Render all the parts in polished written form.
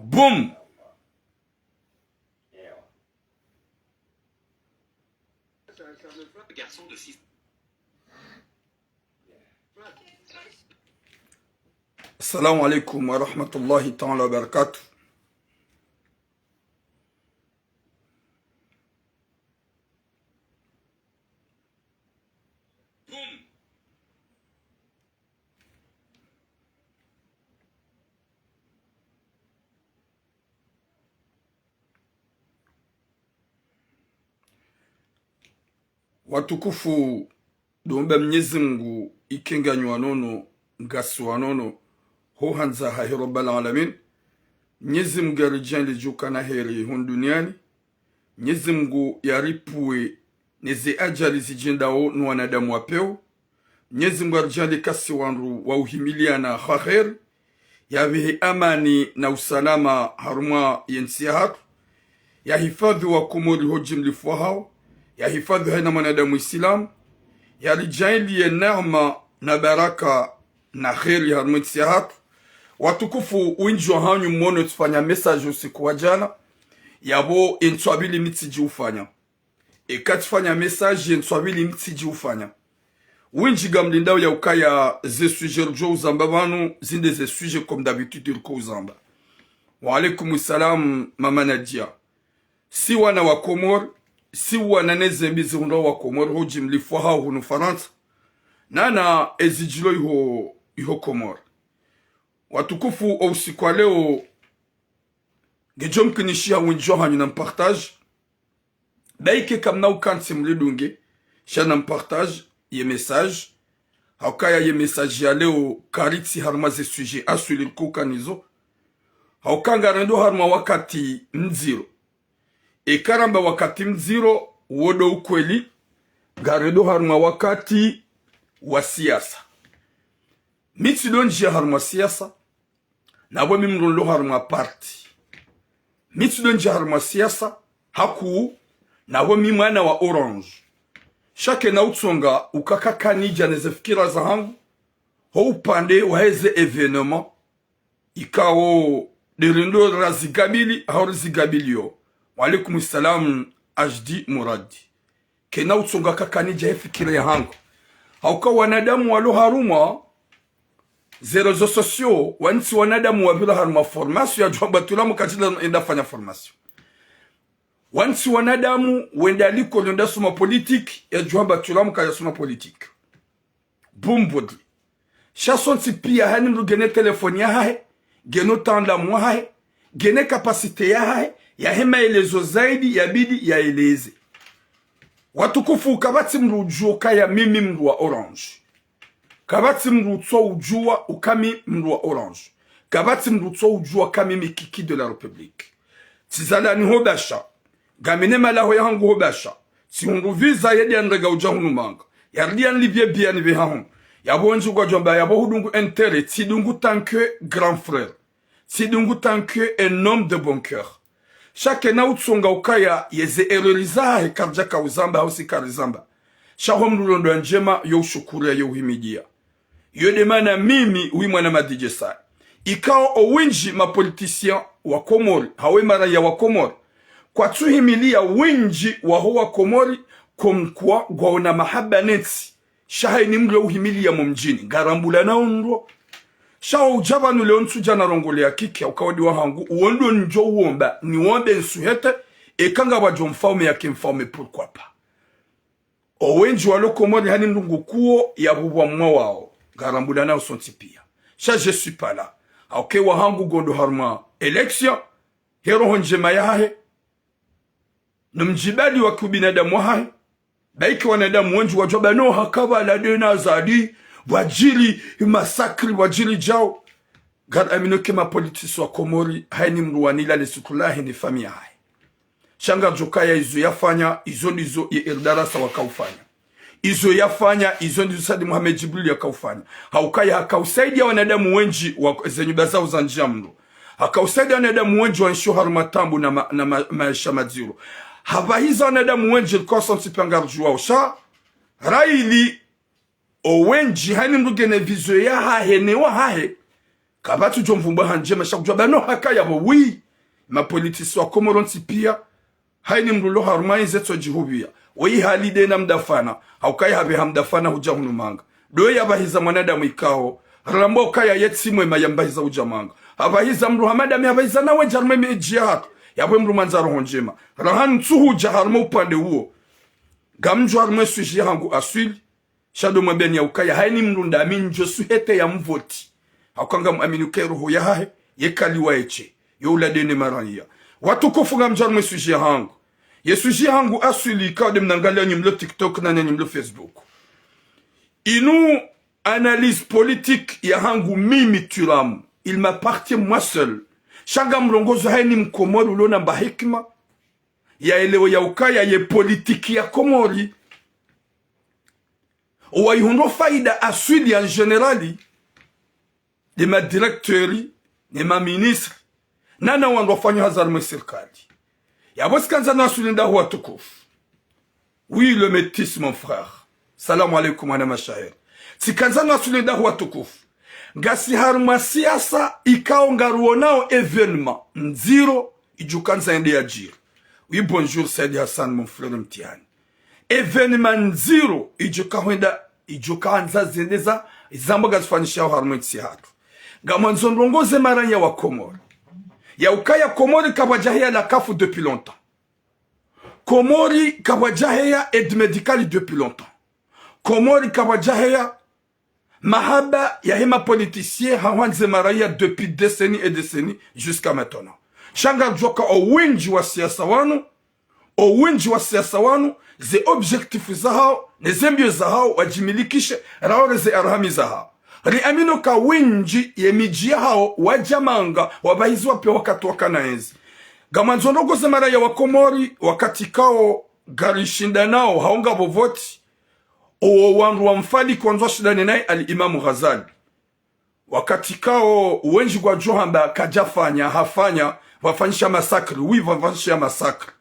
Boum. Garçon de 6. Assalamu alaikum wa rahmatullahi ta'ala wa barakatuh. Watukufu dombe Mwenyezi Mungu ikenganywa nono ngaswa nono ho hanzaha rabbal alamin. Mwenyezi Mungu yarijali jukana heri hon duniani. Mwenyezi Mungu yaripue neze ajali zijendao no wanadamu wapeo. Mwenyezi Mungu yarijali kasi wanru wa uhimiliana khair yavihe amani na usalama haruma yensihat ya hifadhi wa Komori hojimlifu hao ya hifadhi haina mwanadamu Islam ya rijaili ya neema na baraka na kheri haruma sihat. Watukufu uinjwa hanyu mwono tufanya message usiku wa jana yabo entwabili mitiji ufanya katifanya message entwabili mitiji ufanya winjiga mlindao ya ukaya ze sujet rjo uzamba banu zinde ze sujet comme d'habitude irko uzamba. Wa alaikum salam mama Nadia. Si wana wa Komori si wana nezembizi hundo wa Komori hoji mlifu hao hunu Faransa nana yezidjo iho Komori. Watukufu au usiku wa leo gejo mkinishia winjo hanyu na mpartage baike kamna ukansi mlidunge shana mpartage ye message haukaya ye message ya leo karitsi harma ze sujet asuli kukanizo haukanga rendo harma wakati mziro karamba wakati mziro wodo ukweli garedo harma wakati wa siasa mitsi donji harma siasa nabo mimrulo harma parti mitsi donji harma siasa haku nabo mimwana wa orange shake na utsonga ukakakani janeze fikira zahangu ho upande waheze evenement ikao derindo razigabili haurizigabilio. Wa alaikum salam ajdi muradi kena utsonga kakani jahe fikira ya hangu hauka wanadamu walo haruma ze réseaux sociaux wansi wanadamu wabila haruma formation ya jwamba tulamu katila enda fanya formation wansi wanadamu wenda liko nenda suma politique ya jwamba tulamu kaya suma politique bumbodi chasonsi pia hani mru gene telefoni ya hae geno tanda mwa hae gene kapasite ya hae ya hema elezo zaidi ya bidi ya eleze. Watukufu kabati mru ujua kaya mimi mru wa orange kabati mru tso ujua ukami mru wa orange kabati mru tso ujua kami mikiki de la République tizala ni hobasha gamine malaho ya hangu hobasha si hungu visa yedi andrega ujahunu manga yardian livye biani vihahun yabo nju kwa jomba yabo hudungu entere tidungu tanke grand frère tidungu tanke un homme de bon cœur. Chaque na utsonga ukaya yeze erorizahe karjaka uzamba hausi karizamba shahom lulondo njema yo shukuru yo himidia yo demana mimi uimwana madijesa ikao owinji ma politicien wa Komori hawe mara ya wa Komori kwa tuhimilia winji wa huwa Komori kumkwa gwaona mahaba netsi shahe ni mlo uhimilia mumjini garambula na unro shao ujabanu leo nsuja na rongole ya kiki ukawadi wahangou uondo njo uomba ni uombe nsuhete kanga wajo mfaume ya kimfaume pourquoi pas owenji walo Komori hani mlungu kuo ya buwa mwa wao garambula na usonti pia sha je suis pas là auke wahangou gondo harma election hero honjema ya hahe numjibali wa kubinadamu hahe baiki wanadamu wenji wajoba no hakaba la dena zadi wajili masakri wajili jao gar aminoke ma politicien wa Komori haini mruwanila lesukulahi ni famia hai shanga jokaya izo yafanya izo ndizo ye irdarasa wakaufanya izo yafanya izo ndizo Sadi Muhammad Jibril yakaufanya haukaya hakausaidia wanadamu wenji wa zenyuba zao za njia mro hakausaidia wanadamu wenji wa nsho harumatambu na maisha madziro habahiza wanadamu wenji likosa msipangarju wao sha raili owenji hani mrugene vizo ya hahe ne wa hahe kabatu jomvumba hanje mashakujwa bano haka yabo oui ma politicien Comores pia haini mrulo harumai zeto jihubia wei halide na mdafana haukai habe hamdafana huja hunumanga doye abahiza mwanadamu ikao rambo kaya yetsimwe mayambahiza ujamanga abahiza mru hamadami abahiza nawe jarme mejihat yabwe mru manzaro honjema rahan tsuhu jaharmo upande huo gamjo harmo suji hangu aswili shado mwabeni ya ukaya haini mru ndamin josuhete ya mvoti hakanga mwamini ukeruhu ya hahe yekaliwa eche youla dene maranya watu kufunga mjarme suji hangu yesuji hangu aswili ikaw dem nangalia nyimlo TikTok na nyimlo Facebook inu analyse politique ya hangu mimi turamu il m'appartient moi seul shanga mrongozo haini Mkomori ulona mba hikma ya elewo ya ukaya ye politique ya Komori wa yuhundo faida aswili en generali de ma directeuri de ma ministre nana wando fanyo hazarme serikali ya bosi kanza na aswili nda huwa tukufu oui le métis mon frère salamu alaikum wana mashair sikanza na aswili nda huwa tukufu ngasi haruma siasa ikao ngaruonao événement nziro ijukanza ende ya jiru oui bonjour Saidi Hassan mon frère mtiani événement nziro ijukanza zendeza izamboga zifanisha haruma tsihatu gamanzo ndongoze maranya wa Comores ya ukaya Comores kabajahia la kafu depuis longtemps Comores kabajahia aide médicale depuis longtemps Comores kabajahia mahaba ya hema politicien hawanze maraya depuis décennies et décennies jusqu'à maintenant shanga joka owinji wa siasa wanu ze objectif Zaho nezembio Zaho wajimilikishe raoreze arhami Zaho riamino ka winji yemijia hao wajamanga wabahizwa pia wakati wakana enzi gamanzo ndogo za maraya wa Comores wakati kao garishinda nao haonga bovoti owo wandu wa mfali kwanzo shidane naye al-Imam Ghazali wakati kao wenji kwa johamba kajafanya hafanya wafanyisha masakri wafanyisha masakri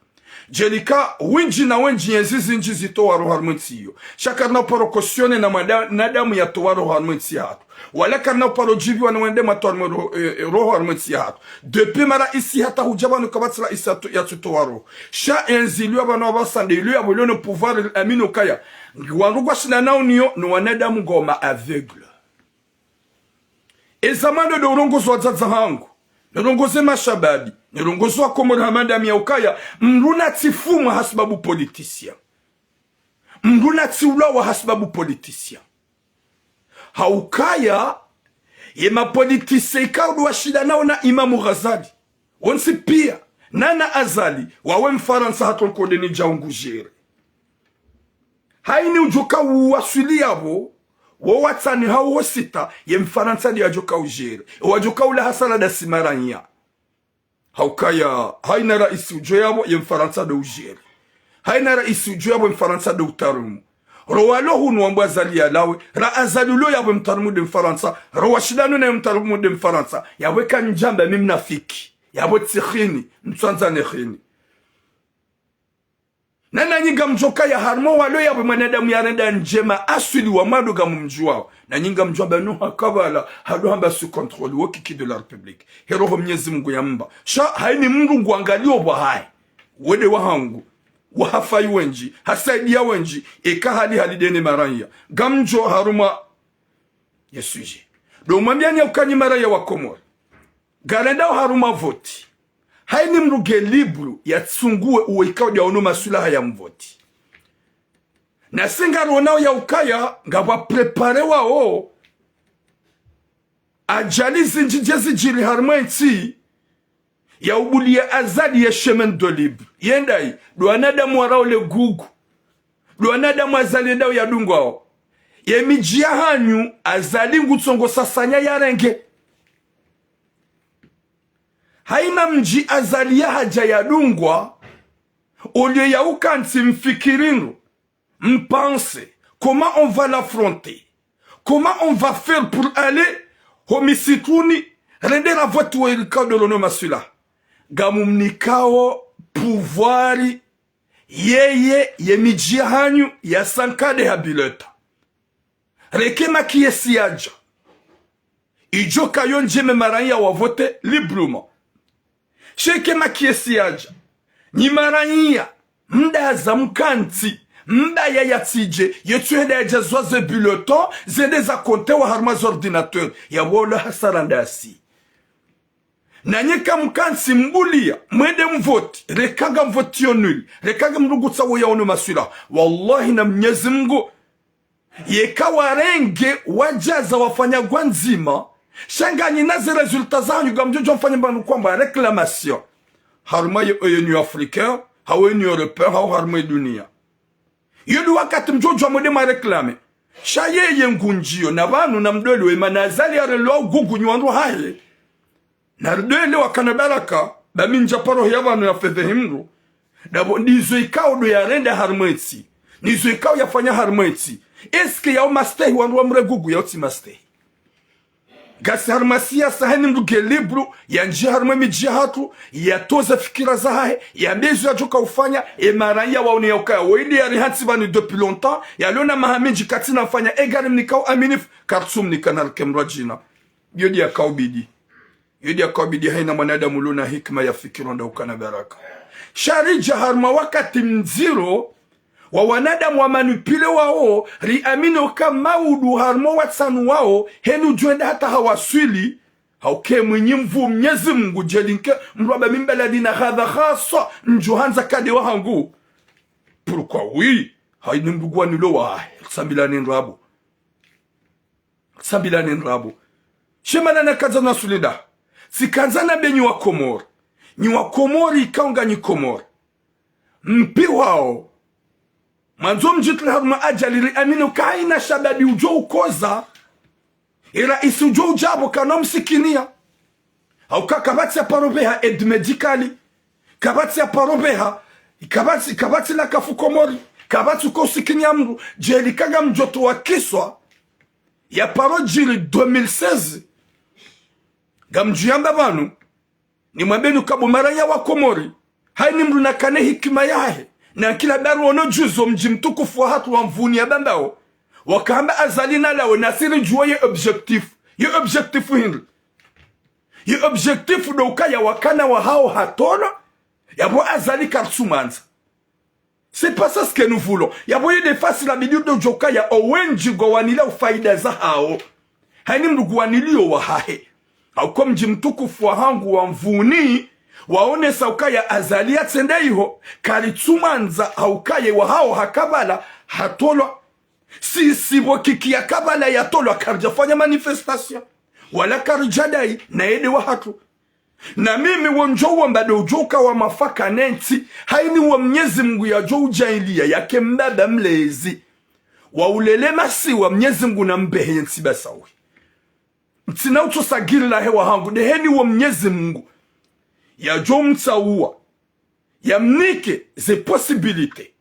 jelika winji na wenji yezizi nji zitowa roharmentiyo shaka na porokosione na damu ya towa roharmenti hatu wala karna paro jivi wana wende matowa roharmenti hatu depuis mara isi hata hujaba nukabatila isi ya tutowa roho sha enziliwa wana wabasande ilu ya walione pouvoir amino kaya wanrugwa shina nao niyo no wanadamu ngoma aveugle ezamano de urongozo wa zahangu nirongoze mashabadi nirongozo wa Comores hamadami ya ukaya mruna tifuma hasbabu politicien mruna tiulawa hasbabu politicien haukaya yema politicien ikaudu wa shida nao na Imamu Ghazali onsi pia nana azali wawe mfaransa haton kodeni jaungu jere haini ujoka uwaswili yabo wawatsani hao wasita ye mfaransa di ajoka ujere wajoka ula hasala da simaranya haukaya haina raisi ujo yabo ye mfaransa da ujere haina raisi ujo yabo mfaransa da utarumu rowalo hunu wambu azali ya lawe ra azali ulo yabo mtarumu de mfaransa rowashidanu na mtarumu de mfaransa yaweka njamba mimnafiki yabo tsikhini mtsanza nekhini nana nyinga mjoka ya harmo walo ya mwanadamu ya renda njema aswili wa madoga mumjuao na nyinga mjomba no hakabala hado hamba su contrôle wo kiki de la république hero ho Mwenyezi Mungu ya mba sha haini Mungu nguangalio bwa hai wede wahangou wahafai wenji hasaidia wenji eka halidene maranya gamjo haruma yesuje do mwambiani ya ukanyi maraya wa Comores garenda haruma voti haini mruge libru ya tsungue uwekao ya ono masulaha ya mvoti na singa ronao ya ukaya nga waprepare wao ajalizi njijezi jiri harmenti ya ubulia azadi ya chemin de libre yendai duanada mwarao le gugu duanada mwazali ndao ya dungo wao ya mijia hanyu azali ngutsongo sasanya ya renge haina mji azalia haja ya dungwa olie ya ukanti mfikirindo mpense comment on va l'affronter comment on va faire pour aller homisituni rende la vote wa ilika de l'ono masula gamumnikao pouvoiri yeye yemijia hanyu ya sankade habileta rekema kiesiaja ijoka yonjeme maranya wa vote librement. Sheke makiesi aja. Ni maranya. Mda za mkanti. Mda ya yatije. Yetuende aja zoaze bulletin. Zende za konte wa harmaz ordinateur. Ya wala hasarandasi. Na nyeka mkansi mbulia. Mwende mvoti. Rekaga mvoti yonuli. Rekaga mrugutsa wa yaonu masula. Wallahi na Mwenyezi Mungu. Yeka warenge wajaza wafanya gwanzima. Shanganyi nazi resultat zanyu gamjojo mfanya mbanu kwamba reclamation. Harma ye oyenu africain. Hawenu européen. Hawa harma ye dunia. Yodu wakati mjojo mwede ma reklame. Shaye ye ngunjio. Na vanu na mdwele wema nazali ya reloa gugu nyuandu hae. Na mdwele wakana baraka. Baminja paro ya vanu ya fedhehimru. Dabo nizo ikao do ya rende harma etsi. Nizo ikao ya fanya harma etsi. Eske ya umastehi wandu wa mregugu ya uti mastehi. Gasi harmasia saheni mduge libru ya nji harma mijihatu ya toza fikira zahe ya bezu ya joka ufanya maranya waone ya ukaya waidi ya rihansi vani depuis longtemps ya lona mahamiji katina ufanya egarim nikao aminif kartsum nikanar kemrajina yodi ya kaubidi haina mwanadamu luna hikma ya fikira nda ukana baraka sharija harma wakati mziro wa wanadamu wa manipile wao riamino kama udu harmo watsanu wao henu juenda hata hawaswili hauke mwenye Mwenyezi Mungu jelinke mraba mimbela dina hadha khasa njohanza kade wahangou pourquoi oui haini mdugwa nilo wa sambilani nrabo shemana na kaza na sulida sikanzana benyi wa Comores ni wa Komori kaunga ni Comores mpi wao manzo mjitli haruma ajaliri aminu kaina shabadi ujo ukoza ila isi ujo ujabo kanom sikinia au kabati ya parobeha ed medicali kabati ya parobeha kabati la kafu Komori kabati uko sikinia mru jeli kaga mjoto wa kiswa ya parojiri 2016 gamjuyamba banu ni mwambenu kabu maranya wa Komori haini mru na kane hikima yahe na kila baru ono juzo mjimtukufu wa hatu wa mvuni ya bambao wakamba azalina lao nasiri juwa ye objectifu hindu ye objectifu do ukaya wakana wa hao hatono yabo azali karsumanza c'est pas ça ce que nous voulons yabo ye defasi la bidiu do jokaya owenji go wanila ufaida za hao haini mdugu wanilio wa hahe au kwa mjimtukufu wa hangu wa mvuni waone saukaya azalia trendeye karitsumanza aukaye wa hao hakabala hatolwa si wokiki ya kabala ya tolwa karjafanya manifestation wala karjadai na ede wa hatu na mimi wonjo wambade ujoka wa mafaka nenti haini wa Mwenyezi Mungu ya jo ujailia yake mbaba mlezi wa ulelema si wa Mwenyezi Mungu na mbehe nti basawi mtina utosagiri la hewa hangu deheni wa Mwenyezi Mungu ya jomta uwa ya mnike ze possibilite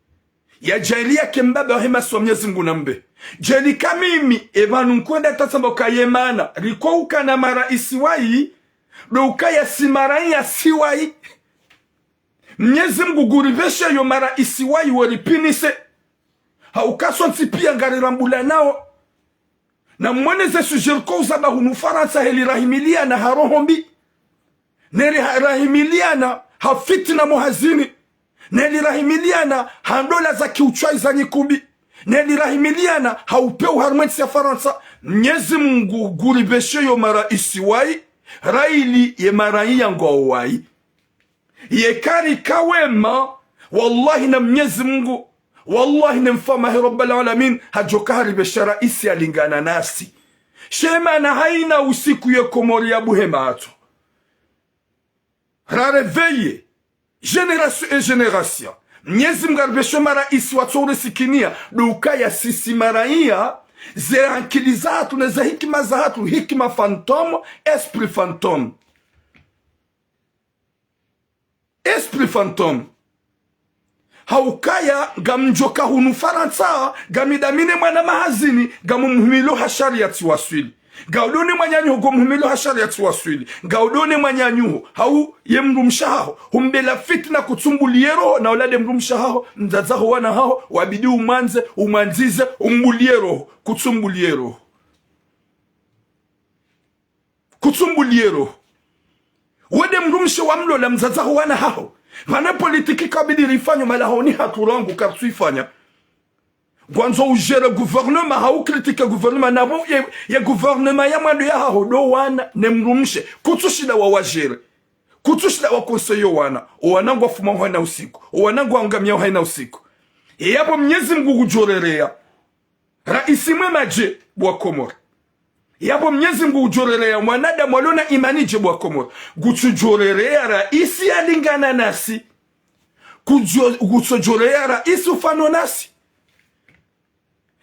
ya jailia kembaba hema swa Mwenyezi Mungu nambe jeli kamimi evanu nkwenda tasamboka yemana riko ukana mara isiwai do ukaya simarai ya siwai Mwenyezi Mungu gurivesha yo mara isiwai walipinise haukaso ntipia ngari rambula nao na mweneze sujirko uzaba hunufaransa heli rahimilia na harohombi neli rahimiliana hafitina muhazini neli rahimiliana handola za kiuchwai za nyikumbi neli rahimiliana haupeu harmenti ya Faransa Mwenyezi Mungu guribeshe yo mara isiwai raili ye marai yango wai yekari kawema wallahi na Mwenyezi Mungu wallahi na mfamahi Rabbal Alamin hajokari beshara isi alingana nasi shema na haina usiku ye Komori ya buhematu réveiller génération et génération Mwenyezi Mungu arbesho mara isi watsore sikinia dukaya sisi maraia ze ankili zatu na za hikima zatu hikima fantôme esprit fantôme haukaya gamjoka hunu Faransa gamidamine mwana mahazini gamumhumilo hashariati waswili gaudone mwanyanyuho gomhumilo hashariati waswili gaudone mwanyanyuho hau ye mrumshaho humbela fitna kutsumbuliero na olade mrumshaho mzazaho wana hao wabidi umanzize umbuliero kutsumbuliero kutsumbuliero wede mrumshe wa mlo la mzazaho wana hao wana politiki kabidi rifanyo malahoni haturangu karsuifanya wandzo ujere gouvernement hau critique gouvernement nabo ya gouvernement ya mwando ya hao do wana ne mrumshe kutushida wa wajere kutushida wa konseyo wanangu wafuma haina usiku wanangu wangamia haina usiku yapo Mwenyezi Mungu kujorerea raisi mwema je bwa Komori yapo Mwenyezi Mungu kujorerea mwanadamu alona imani je bwa Komori kujorerea raisi alingana nasi kujorerea raisi ufano nasi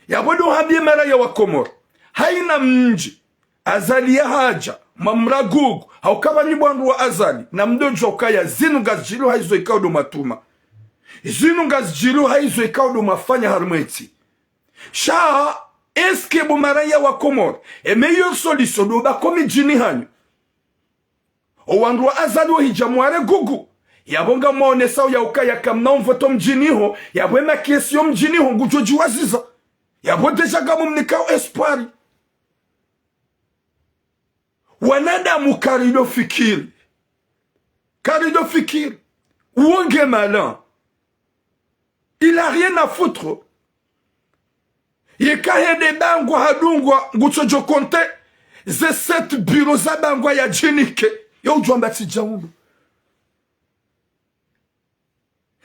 yapo do habie mara ya wa Komori haina mji azali ya haja mamragugu haukaba ni bwandu wa azali na mdojo ukaya zinu gazijilu haizo ikaudo matuma zinu gazijilu haizo ikaudo mafanya harmeti shaa eske bumaraya wa Komori meilleure solution do bakomi jini hanyu owandu wa azali wa hijamuare gugu yabonga maone sao ya ukaya kamna mvoto mjiniho yabwema kiesio mjiniho ngujoji waziza yabo deja gamu mnikao espoiri wanadamu karido fikiri uonge malin il a rien à foutre yekahe de bangwa hadungwa nguchojo konte ze 7 bureau za bangwa ya jinike yo ujwamba tijaundu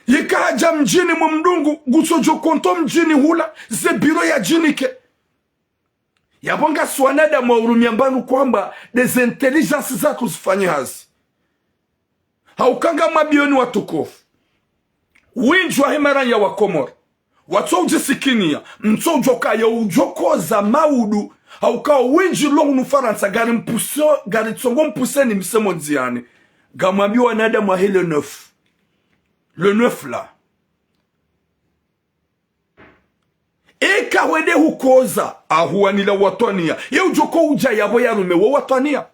yekaja mjini mumdungu nguchojo konto mjini hula ze bureau ya jinike yabonga swanada maurumia mbanu kwamba des intelligences za kuzifanya hazi haukanga mabioni watukofu winjwa hemara ya wa Komori watso ujisikinia mtso ujoka ya ujoko za maudu haukao winji longu nufaransa gari tsongo mpuse ni msemo nziane gamwambi wanada mwahe le 9 la eka wede hukoza ahuanila watwania ye ujoko uja yabo yarume wa watwania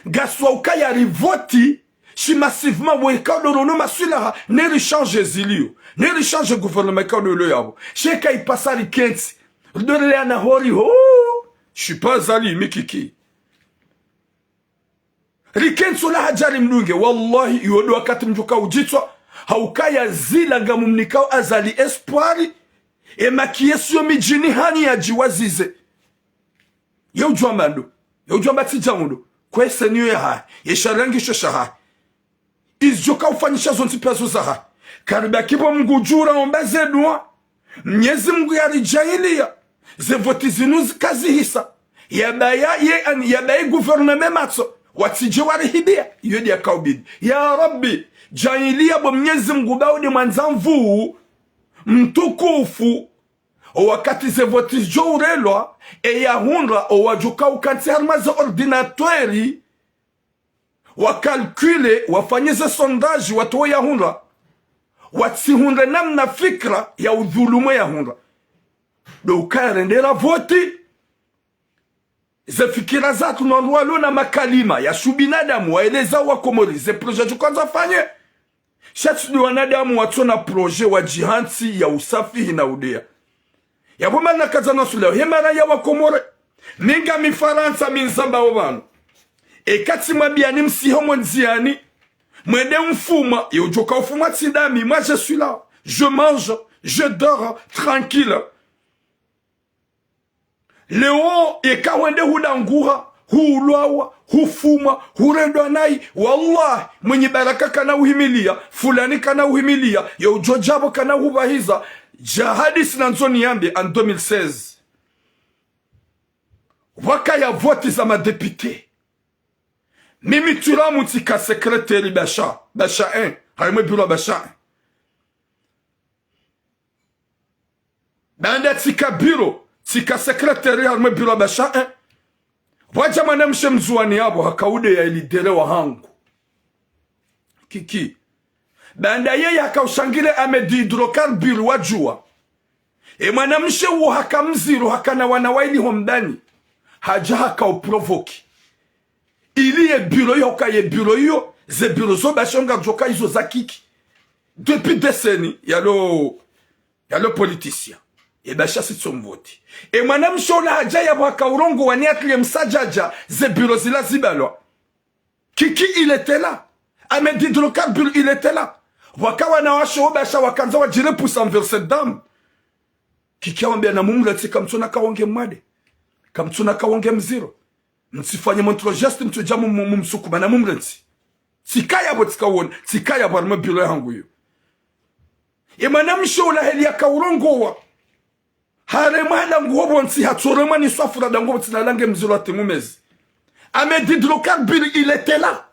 gaswa ukaya rivoti si massivement weka do no masulaha ne rechange zilio ne rechange gouvernement ka do lo yabo sheka ipasari kensi do le na hori ho je suis pas ali mikiki rikenso la hajari mnunge wallahi yodo wakati mjuka ujitwa haukaya zila ngamumnikao azali espoiri makiesio mijini hani ya jiwazize yewujwa mando yewujwa batija mundo kwese niyo ya hai yesharangisho shaha izjoka ufanyisha zonti pezo zaha kariba kipo mgujura ombaze dua Mwenyezi Mungu yarijailia zevoti zinu kazihisa yabaye gouvernement matso watije warihibia yodi ya kaubidi ya Rabbi jailia bo Mwenyezi Mungu baudi mwanzamvu mtukufu wakati zevoti jourelwa ya mhundra wajuka ukanti harmaza ordinatori wakalkule wafanyize sondage watoe ya mhundra watsihundra namna fikra ya udhulumu ya mhundra do ukarendera voti ze fikira zatu nonwalo na makalima ya shubinadamu waeleza wa Komori ze projet kwanza fanye shati wanadamu watona projet wa jihansi ya usafi na udea ya boma na kazana sula hemara ya wa Komori minga mifaransa minzamba obano kati mwabiani msiho mwenziani mwende mfuma yojoka ufuma tsidami moi je suis là je mange je dors tranquille leo ekawende hudangura huulwawa hufuma huredwa nai wallahi mwenye baraka kana uhimilia fulani kana uhimilia yojojabo kana hubahiza jahadi sinanzoni yambi en 2016 waka ya voti za madepite mimi tulamu tika sekretari basha 1 haimwe bureau basha 1 banda tika bureau tika sekretari haimwe bureau basha 1 waja mwanamshe mzuani yabo hakaude ya ilidere wahangou kiki banda yeye hakaushangile amedi hidrokarburi wajua mwanamshe uo hakamziru hakana wanawaili homdani haja hakauprovoki iliye bureau yoka ye bureau yo ze bureau zo bashonga joka izo zakiki depuis décennies ya le politicien basha sitsomvoti e mwanamshola haja ya waka urongo waniatli msajaja ze bureau zila zibalwa kiki il était là Ahmed hydrocarbure il était là waka wanawasho basha wakanza wajire pousse envers cette dame kiki awambia na mhundra tika mtuna kawonge mwade kamtuna kawonge mziro msifanye montro geste mtujamu mumsukuma na mhundra sikaya botika won sikaya barma bureau yangu yo e mwanamshola heli ya kaurongo wa haremana ngobo nsi hatorema ni swafura da ngobo tinalange mzilo atemumezi Ahmed hydrocarbure il était là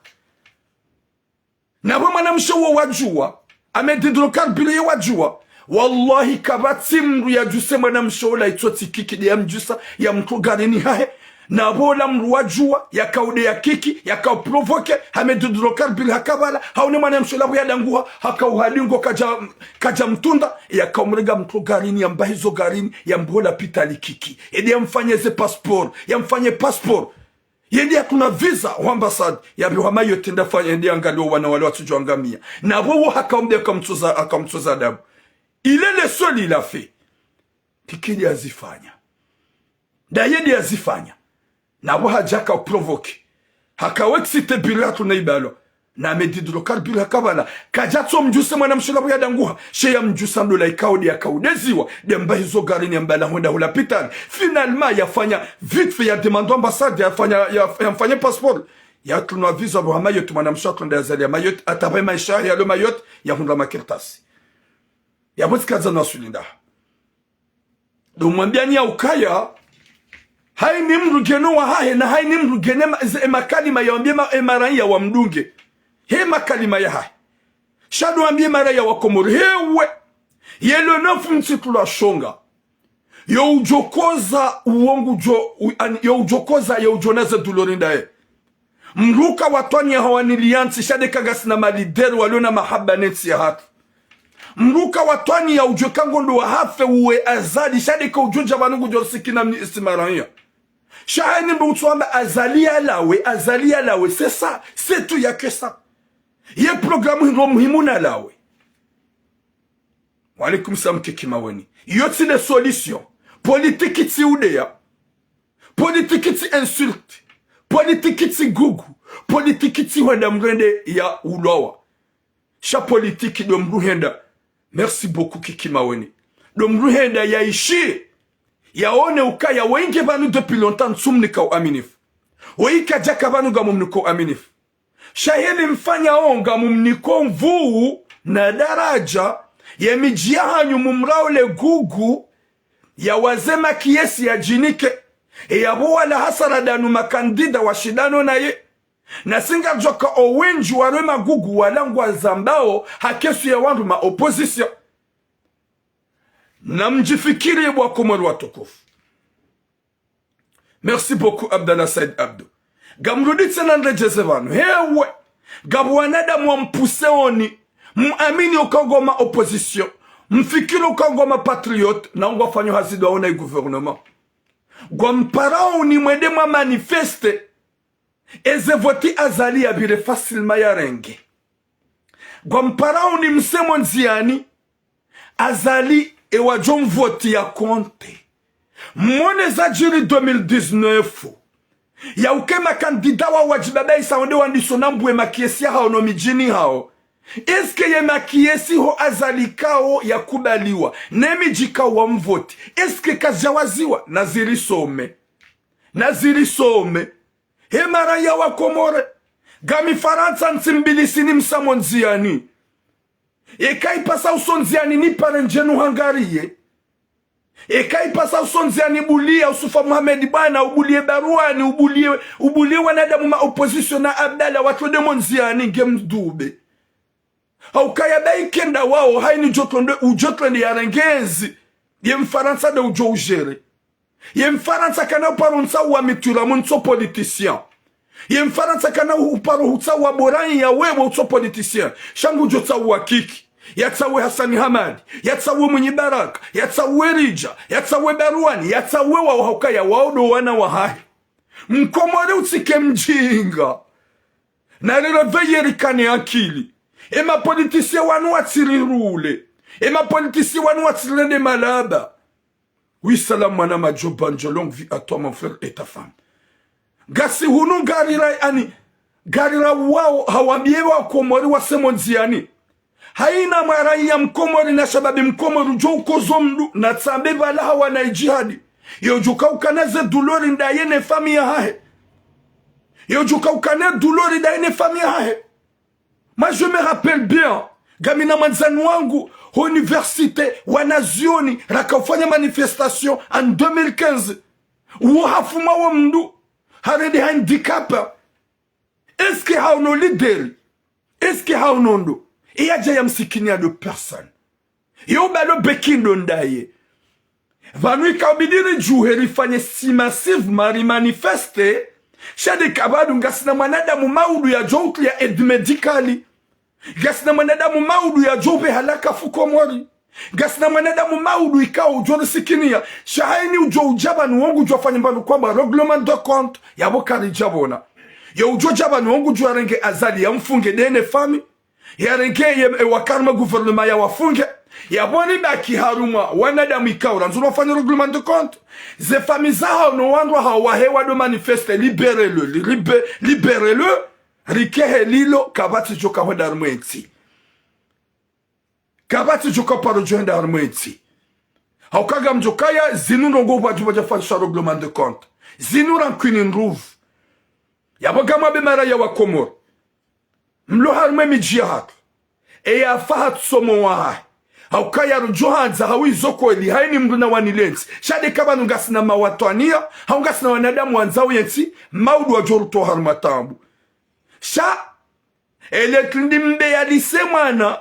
na boma namshowo wajua Ahmed hydrocarbure ye wajua wallahi kabati mru ya juse mwana mshola itoti kiki ya mjusa ya mkogareni hahe na bola mru wajua ya kaude ya kiki ya kauprovoke Ahmed hydrocarbure hakabala haone mwana mshola ya danguha hakauhalingo kaja mtunda ya kaumrega mkogareni ya mbahizo garini ya mbola pitali kiki edi ya mfanyeze passport ya mfanye passport yendi ya kuna visa wa ambassade ya biwama yote ndafanya yendi angalio wana wale watujuangamia na wawo hakaumde akamtuza adabu il est le seul il a fait kikili azifanya da yendi azifanya na waha jaka provoke hakawexite bila tunaibalo na Ahmed hydrocarbure hakabala kajato mjuse mwana mshulabu ya danguha sheya mjusa ndola ikaudi ya kaudeziwa demba hizo garini ya mbala honda hula pitani finalement yafanya vite fait ya demando ambassade yafanya passeport ya tunwa visa wa mayot mwana mshulabu nda ya zali ya mayot atabai maisha ya lo mayot ya hundra makirtasi ya bozi kaza na sulinda do mwambiani ya ukaya hai ni mrugeno wa hahe na hai ni mrugene makalima ya wambia emarai ya wamdunge he makalima ya hai shadu ambie mara ya wakomori hewe yelo nofu mtitula shonga yo ujokoza uongu yo ujokoza ya ujonaze dulorindae mruka watwani ya hawaniliansi shade kagasi na malideri waliona mahaba neti ya hatu mruka watwani ya ujokango ndo wa hafe uwe azadi shade ka ujoja wanungu jorsiki na istimaranya shahani mbutuamba azali alawe c'est ça c'est tout ya que ça ye programu womhimou na lawe walikum salam kikimaweni yoti les solutions politique ti udea politique ti insulte politique ti gugu politique ti wenda mrende ya ulowa sha politique do mruhenda merci beaucoup kikimaweni do mruhenda ya ishi yaone ukaya wengi banu depuis longtemps tsumnika uaminifu oika jaka banu gamumniko uaminifu shahili mfanya onga mumniko mvuu na daraja ya mijia hanyu mumraule gugu ya wazema kiesi ya jinike ya wala hasara danu makandida wa shidano na ye na singa joka owenju warema gugu walangwa zambao hakesu ya wandu ma opposition na mjifikiri wa Komori watukufu. Merci beaucoup Abdallah Said Abdou. Gamrudi tena ndejezevanu. Hewe. Gabwanada mwampuse oni. Muamini ukangoma opposition. Mfikiri ukangoma patriote. Na ungo fanyo hazido waona gouvernement. Gwamparao ni mwede mwa manifeste. Eze voti azali ya bire fasilma ya renge. Gwamparao ni msemo nziani. Azali e wajon voti ya konte. Mwone za jiri 2019. Ya ukema kandida wa wajibaba isa wande wandisonambu makiesi hao no mijini hao. Eske ye makiesi ho azalikao ya kubaliwa. Nemi jika wa mvoti. Eske kajawaziwa. Naziri some. He mara ya wa Komore. Gami Faransa nsimbilisini msamonziani. Ekai pasa usonziani ni parenjenu Hungariye. Ekai pasa usonziani bulia usufa Muhammad bana ubulie baruani ubulie wanadamu ma opposition na Abdallah watu demonziani gemdube. Haukaya baikenda wao haini ujotlende ya rengezi. Ye mfaransa de ujo ujere. Ye mfaransa kana uparo nsa wa mitura mnso politicien. Ye mfaransa kana uparo hutsa wa borani ya wewe utso politicien. Shangu jotsa wa kiki. Yatsawe Hasani Hamadi, yatsawe Mwenye Baraka, yatsawe Rija, yatsawe Baruani, yatsawe wa haukaya waudo wana wahahi. Mkomori utike mjinga. Na lilo veyeri kane ankili. Ema politicien wanu watiri rule. Ema politicien wanu watirende malaba. Oui, salam manama Jobanjo, longue vie à toi mon frère et ta femme. Gasi hunu garira ani. Garira wao hawambie wa Komori wa semonziani. Haina marai ya Mkomori na shababi Mkomori jo ukozomdu na tsambe bala hawa na ijihadi. Yojuka ukanaze dulori ndayene famia hahe. Yojuka ukane dulori ndayene famia hahe. Moi je me rappelle bien. Gamina manzani wangu université wanazioni rakafanya manifestation en 2015. Uhafuma wa mdu haredi handicap. Est-ce que hauno leader? Est-ce que hauno ndo? Iyaja ya msikinia de personne. Yo balo bekindo ndaye. Vanui kaubidiri juhe rifanye si massive mari manifeste. Shade kabadu ngasina manadamu maudu ya jonkli ya edmedikali. Gasina manadamu maudu ya jobe halaka fukomori. Gasina manadamu maudu ikao ujoro sikinia. Shahaini ujo ujaba nuongu ujwa fanyambanu kwamba reglement de compte ya bokari jabona. Ya ujo jaba nuongu ujwa renge azali ya mfunge dene fami. Ya renge wakarma gouvernement ya wafunge. Ya boni baki haruma wanadamu ikao ranzuru wafanya reglement de compte. Ze fami Zaho no wandwa hawahewa do manifeste libere-le. Rikehe lilo kabati joka wenda armwenti. Kabati joka paro joenda armwenti. Haukaga mjokaya zinu nongo wajubaja fansha reglement de compte. Zinu rankwini nruvu. Yaboga mabemara ya wa Komori. Mlo harme mijia hatu. Eya fahat somo waha. Haukaya rujohanza hawi zoko eli. Haini mduna wanilensi. Shade kaba nungasina mawatwania. Haungasina wanadamu wanzao yensi. Maudu wa joruto harmatambu. Sha elektrindimbe ya lisemana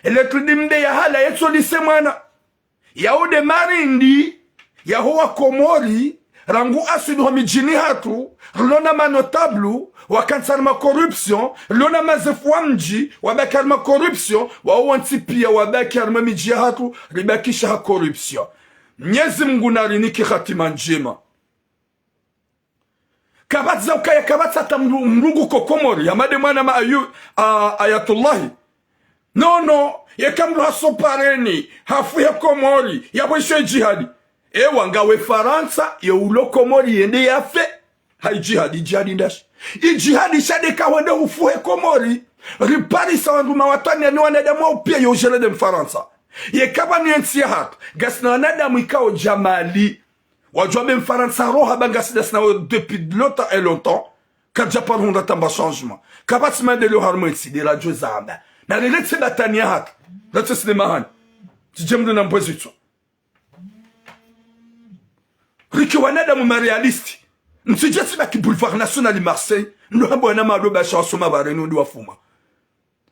elektrindimbe ya hala yeso lisemana yaude marindi ya hoa Komori rangu asidu homijini hatu lona manotablu wakansarma corruption lona mazefuamji wabakarma corruption wawanti wabakarma mijia hatu ribakisha ha corruption. Mwenyezi Mungu nariniki hatima njema. Kabatza ukaya kabatza tamrungu Komori yamade mwana ma ayatullahi no yekamru haso pareni hafu ya Komori yabwisho jihadi wangawe Faransa ulo Komori yende yafe hai jihadi ndash jihadi shade kawende ufuhe Komori ripari sawandu mawatani ni wanadamu au pia yojele de Faransa yekaba ni ensia hatu gasna wanadamu ikao jamali. Wajua ben Faransa roha bangasida sna depuis longtemps et longtemps koidjaparo honda tamba changement kabatsima de lo harmonisi de radio zamba na letse batania hat letse sinemahani tijemdo na mbwezitso riki wanadamu marealisti ntijesi baki boulevard national Marseille ndo habona mado ba chanson mabareno ndo wafuma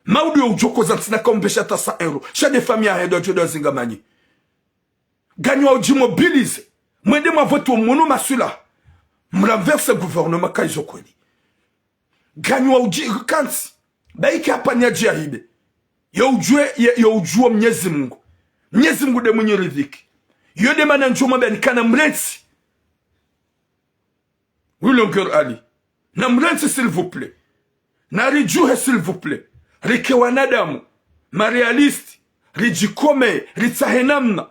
maudu ujoko zantina kombesha ta 100 euros chaque famille a redo de zingamani gagnwa ujimobilize. Mwende ma vote au mono masula. Mrenverse gouvernement kaizokweli. Ganywa uji kansi. Baiki hapa nyaji ahibe. Yewudjo Mwenyezi Mungu. Mwenyezi Mungu de mwenye riziki. Yode mana njoma ben kana mrensi. Oui longueur ali. Na mrensi s'il vous plaît. Na ridjuwe s'il vous plaît. Rike wanadamu. Marealisti. Rijikome. Ritsahenamna.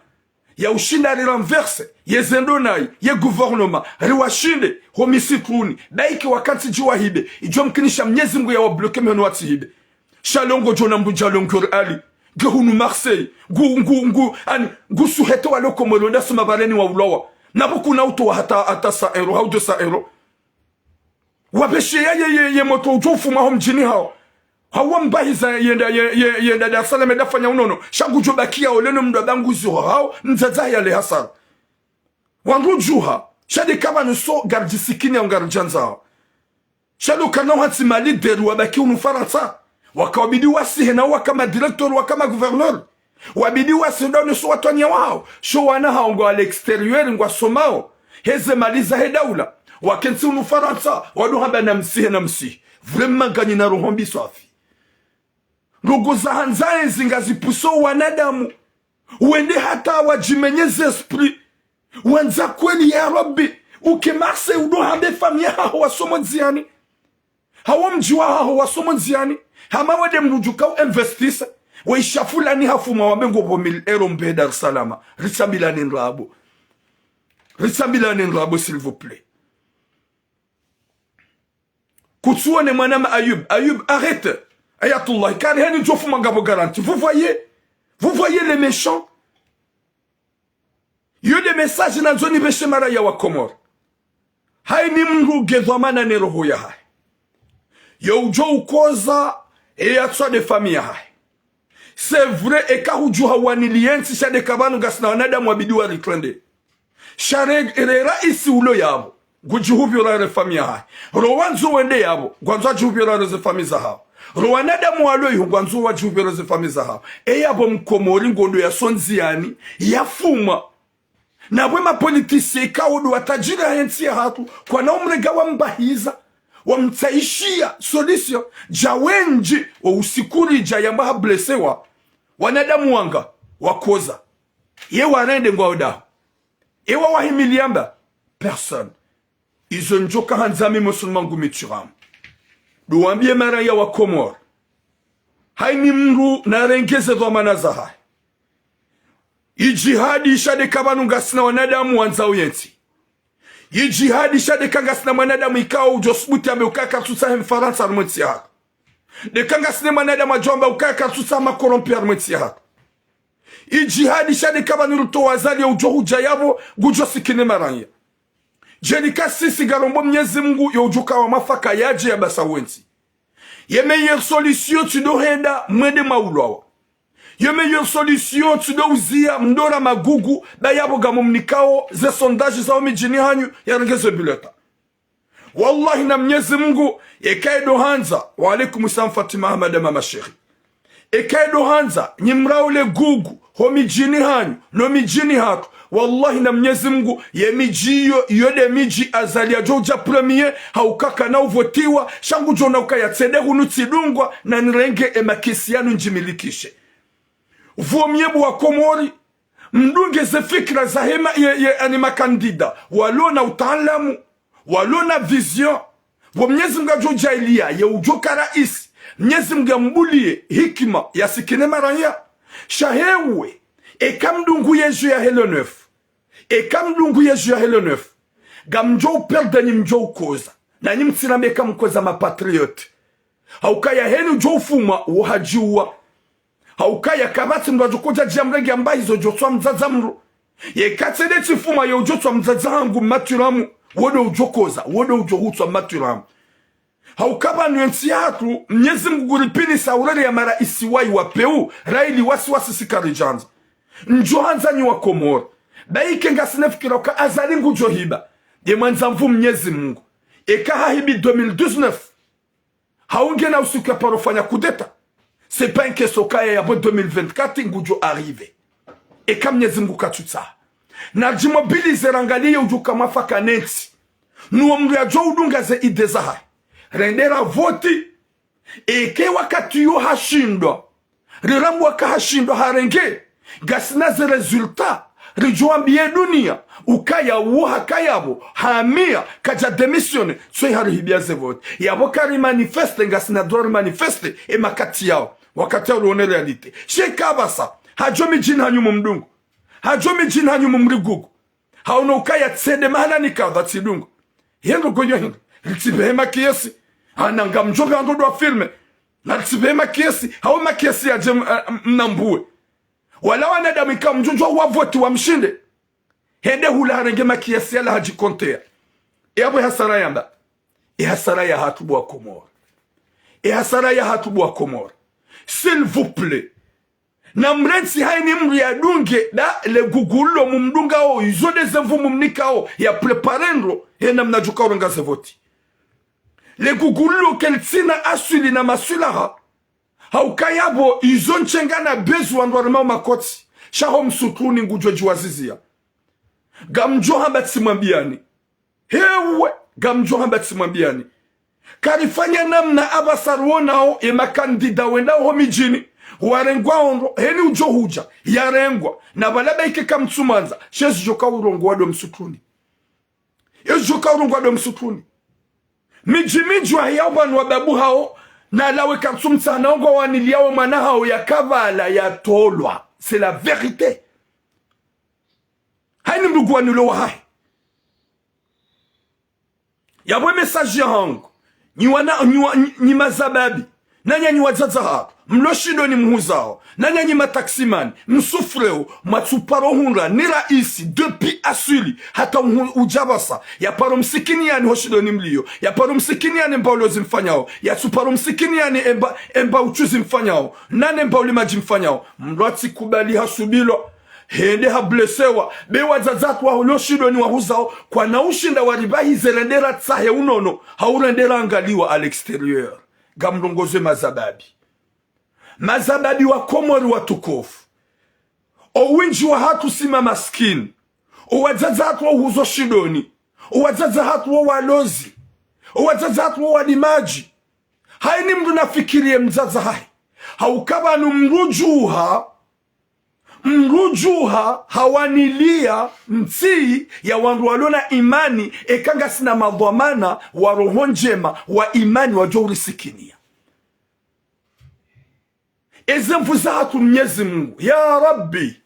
Ya ushinda riranverse, yezendonai, ye gouvernement, riwashinde, homisikruni, baiki wakati jiwa hibe, ijwa mkinisha Mwenyezi Mungu ya wabloke meno wati hibe. Shalongo jona mbuja longor ali, gehunu Marseille, gu suheto wa loko molonda suma bareni wa ulawa, nabuku na uto wa hata 100 euro, hau 200 euro. Wabeshe ye moto ujofu mahom jini hao. Hawambahiza yenda Dar es Salaam dafanya unono shangu jobakia oleno mdadangu hao nzaza ya le hasar wangu juha shade kaba nuso gardisikini ya ngarjanza shalo kana hati mali deru wabaki unu Faransa wakawabidi wasihe na wakama directeur wakama gouverneur wabidi wasihe na nuso watwania wao sho wana haongo al exterieur ngwa somao heze mali za hedaula wakensi unu Faransa wadu haba na msihe na msihe vraiment ganyi na rohombi swafi. Rogo za hanzae zingazi puso wanadamu. Uende hata wajimenyeze esprit. Wanza kweli ya Rabbi. Uke Marseille udo hambe famia haho wasomo nziani. Hawa mjiwa haho wasomo nziani. Hama wade mrujukau investisa. Waishafula ni hafu mawamengo po 1000 euro mbe Dar es Salaam. Risa milani nrabo. Risambila nrabo, s'il vous plaît. Koutouane manam Ayub, arrête. Ayatullah, car hen jofu mangabo garanti. Vous voyez les méchants? Yo des messages na zoni beshe maraya wa Comores. Hai ni mngu gedwamana ne roho ya hai. Yewudjo ukoza e yatswa de famille hai. C'est vrai e kahuju hawani liensi shade kabanu gasna wanadamu wabidi wa trendeye. Shareg erera isi ulo yabo. Gujuhubyo la famille hai. Ro wandzo wende yabo. Gwanzo juhubyo la famille Zaho. Ro wanadamu waloi gwanzo wa juhubyo la famille Zaho. E yabo Mkomori ngondo ya sonziani ya fuma. Na wema politicien kaudu watajiri hayensi ya hatu kwa na umrega wa mbahiza wa mtaishia solution jawenji wa usikuri jayamba blesewa wanadamu wanga wakoza ye warende ngwauda ewa wahimiliamba personne izo njoka hanzami musulman gumituram duwambie maraya wa Comores haini mru na rengeze dhamana za hai Ijihadi shade kabanu ngasina wanadamu wanzao yensi. Ijihadi shade kangasina wanadamu ikao ujosbuti ame ukaka tusahe mfaransa armwensi ya haka. De kangasina wanadamu ajomba ukaka tusaha makorompi armwensi ya haka. Ijihadi shade kabanu ruto wazali ya ujohu jayabo gujosikine maranya. Jenika sisi garombo Mwenyezi Mungu ya ujuka wa mafaka yaje ya basa wensi. Ye meilleure solution tu dohenda mwende maulawa. Ye meilleure solution tu dois uzia mdora magugu da yabo gamumnikao ze sondage za omijini hanyu ya rengeze bileta. Wallahi na Mwenyezi Mungu ekaido hanza wa alaikum salam Fatima Ahmad mama Sheikh. Ekaido hanza nyimraule gugu homijini hanyu no mijini hatu. Wallahi na Mwenyezi Mungu ye mijiyo yode miji azali ya joja premier haukaka na uvotiwa shangu jona ukaya tsede hunu tsidungwa na nrenge emakisianu njimilikishe. Womhimou wa Komori mdunge ze fikira za hema ye makandida walona utaalamu walona vision wa Mwenyezi Mungu ajojailia Yewudjo karais Mwenyezi Mungu mbulie hikima ya sikine maranya shahewe ekamdungu yeju ya helo neuf ekamdungu yeju ya helo neuf gamjo perde ni mjo koza na ni mtsiname kamkoza mapatriote haukaya henu jo fuma uhajiwa haukaya kabati mwajokoja jamregi ambaye hizo jotwa mzazamru ye katsede tifuma ya ujotwa mzazangu maturamu wodo ujokoza wodo ujohutwa maturamu haukaba nuensi hatu Mwenyezi Mungu guripini saurere ya mara isiwai wa peu raili wasi sikarijanza njohanza ni wa Comores baike ngasine fikira ka azalingu johiba ye mwanzamvu Mwenyezi Mungu eka hibi 2019 haunge na usiku ya parofanya kudeta. C'est pas une question kaya ya 2024 ngujo arrive. Et comme Mwenyezi Mungu katutsa. Na jimobilize rangalie ujuka mafaka neti. Nuomru ya jo udunga ze idezaha. Rendera voti. Eke wakati yo hashindwa. Rirambu waka hashindwa harenge. Gasina ze resultat. Rijuambie dunia. Ukaya uoha kayabo. Hamia kaja demisione. Soy harihibia ze voti. Yabo kari manifeste ngasina dori manifeste. E makati yao. Wakati ya uone realite. Shekabasa. Hajomi jina hanyu mdungu. Hajomi jina hanyu mrigugu. Hauna ukaya tsede mahala nikadha tsidungu. Yengo gonyo hingo. Ritibehema kiesi. Ananga mjoga andodo wa filme. Na ritibehema kiesi. Hauma kiesi ya jem mnambue. Wala wanadamu ika mjunjwa wavoti wa mshinde. Hende hula harengema kiesi yala hajikontea. Eabwe hasara yamba. Hasara ya hatubu wa Comores. Hasara ya hatubu wa Comores. S'il vous plaît. Na mrensi haini mri ya dunge da le gugulo mumdunga o izode zevu mumnika o ya preparendro hena mnajuka urenga zevoti. Le gugulo keltsina asuli na masulaha haukayabo izonchenga na bezu wandwarima makoti shaho msutuni ngujoji wazizia. Gamjo hamba tsimambiani. Hewe gamjo hamba tsimambiani. Karifanya namna abasaruonao emakandida wenda homijini warengwa ondo heni ujohuja yarengwa na balaba ike kamtsumanza shezi joka urongo wado msutuni joka urongo wado msutuni miji wa yaban wa babu hao na lawe kamtsumtsa na ongo waniliao mana hao ya kavala ya tolwa c'est la vérité haini mdugu wanulo wa hai Yabwe message yangu. Ni mazababi. Nanya ni wadzadzaha. Mloshido ni mhuzao. Nanya ni mataximani. Msufreo. Matsuparo hunra. Ni raisi. Depi asuli. Hata ujabasa. Ya paro msikini yani hoshido ni mlio. Ya paro msikini yani mba ulozi mfanyao. Ya tsuparo msikini yani emba uchuzi mfanyao. Nane mba ulimaji mfanyao. Mlwati kubali hasubilo. Hende hablesewa. Bewa zazatu wa uloshido ni wahuzao. Kwa naushinda waribahi zelendera tsahe unono. Haurendera angaliwa al exterieur. Gamlongoze mazababi. Mazababi wa Komori watukufu. Owinji wa hatu sima maskini. Owazaza hatu wa uhuzo shidoni. Owazaza hatu wa walozi. Owazaza hatu wa walimaji. Haini mdu na fikiriya mzaza hai. Haukabanu mrujuha hawanilia mtii ya wandu walona imani ekanga sina madhamana wa roho njema wa imani wa jowri sikinia. Ezemvuza hatu Mwenyezi Mungu. Ya Rabbi,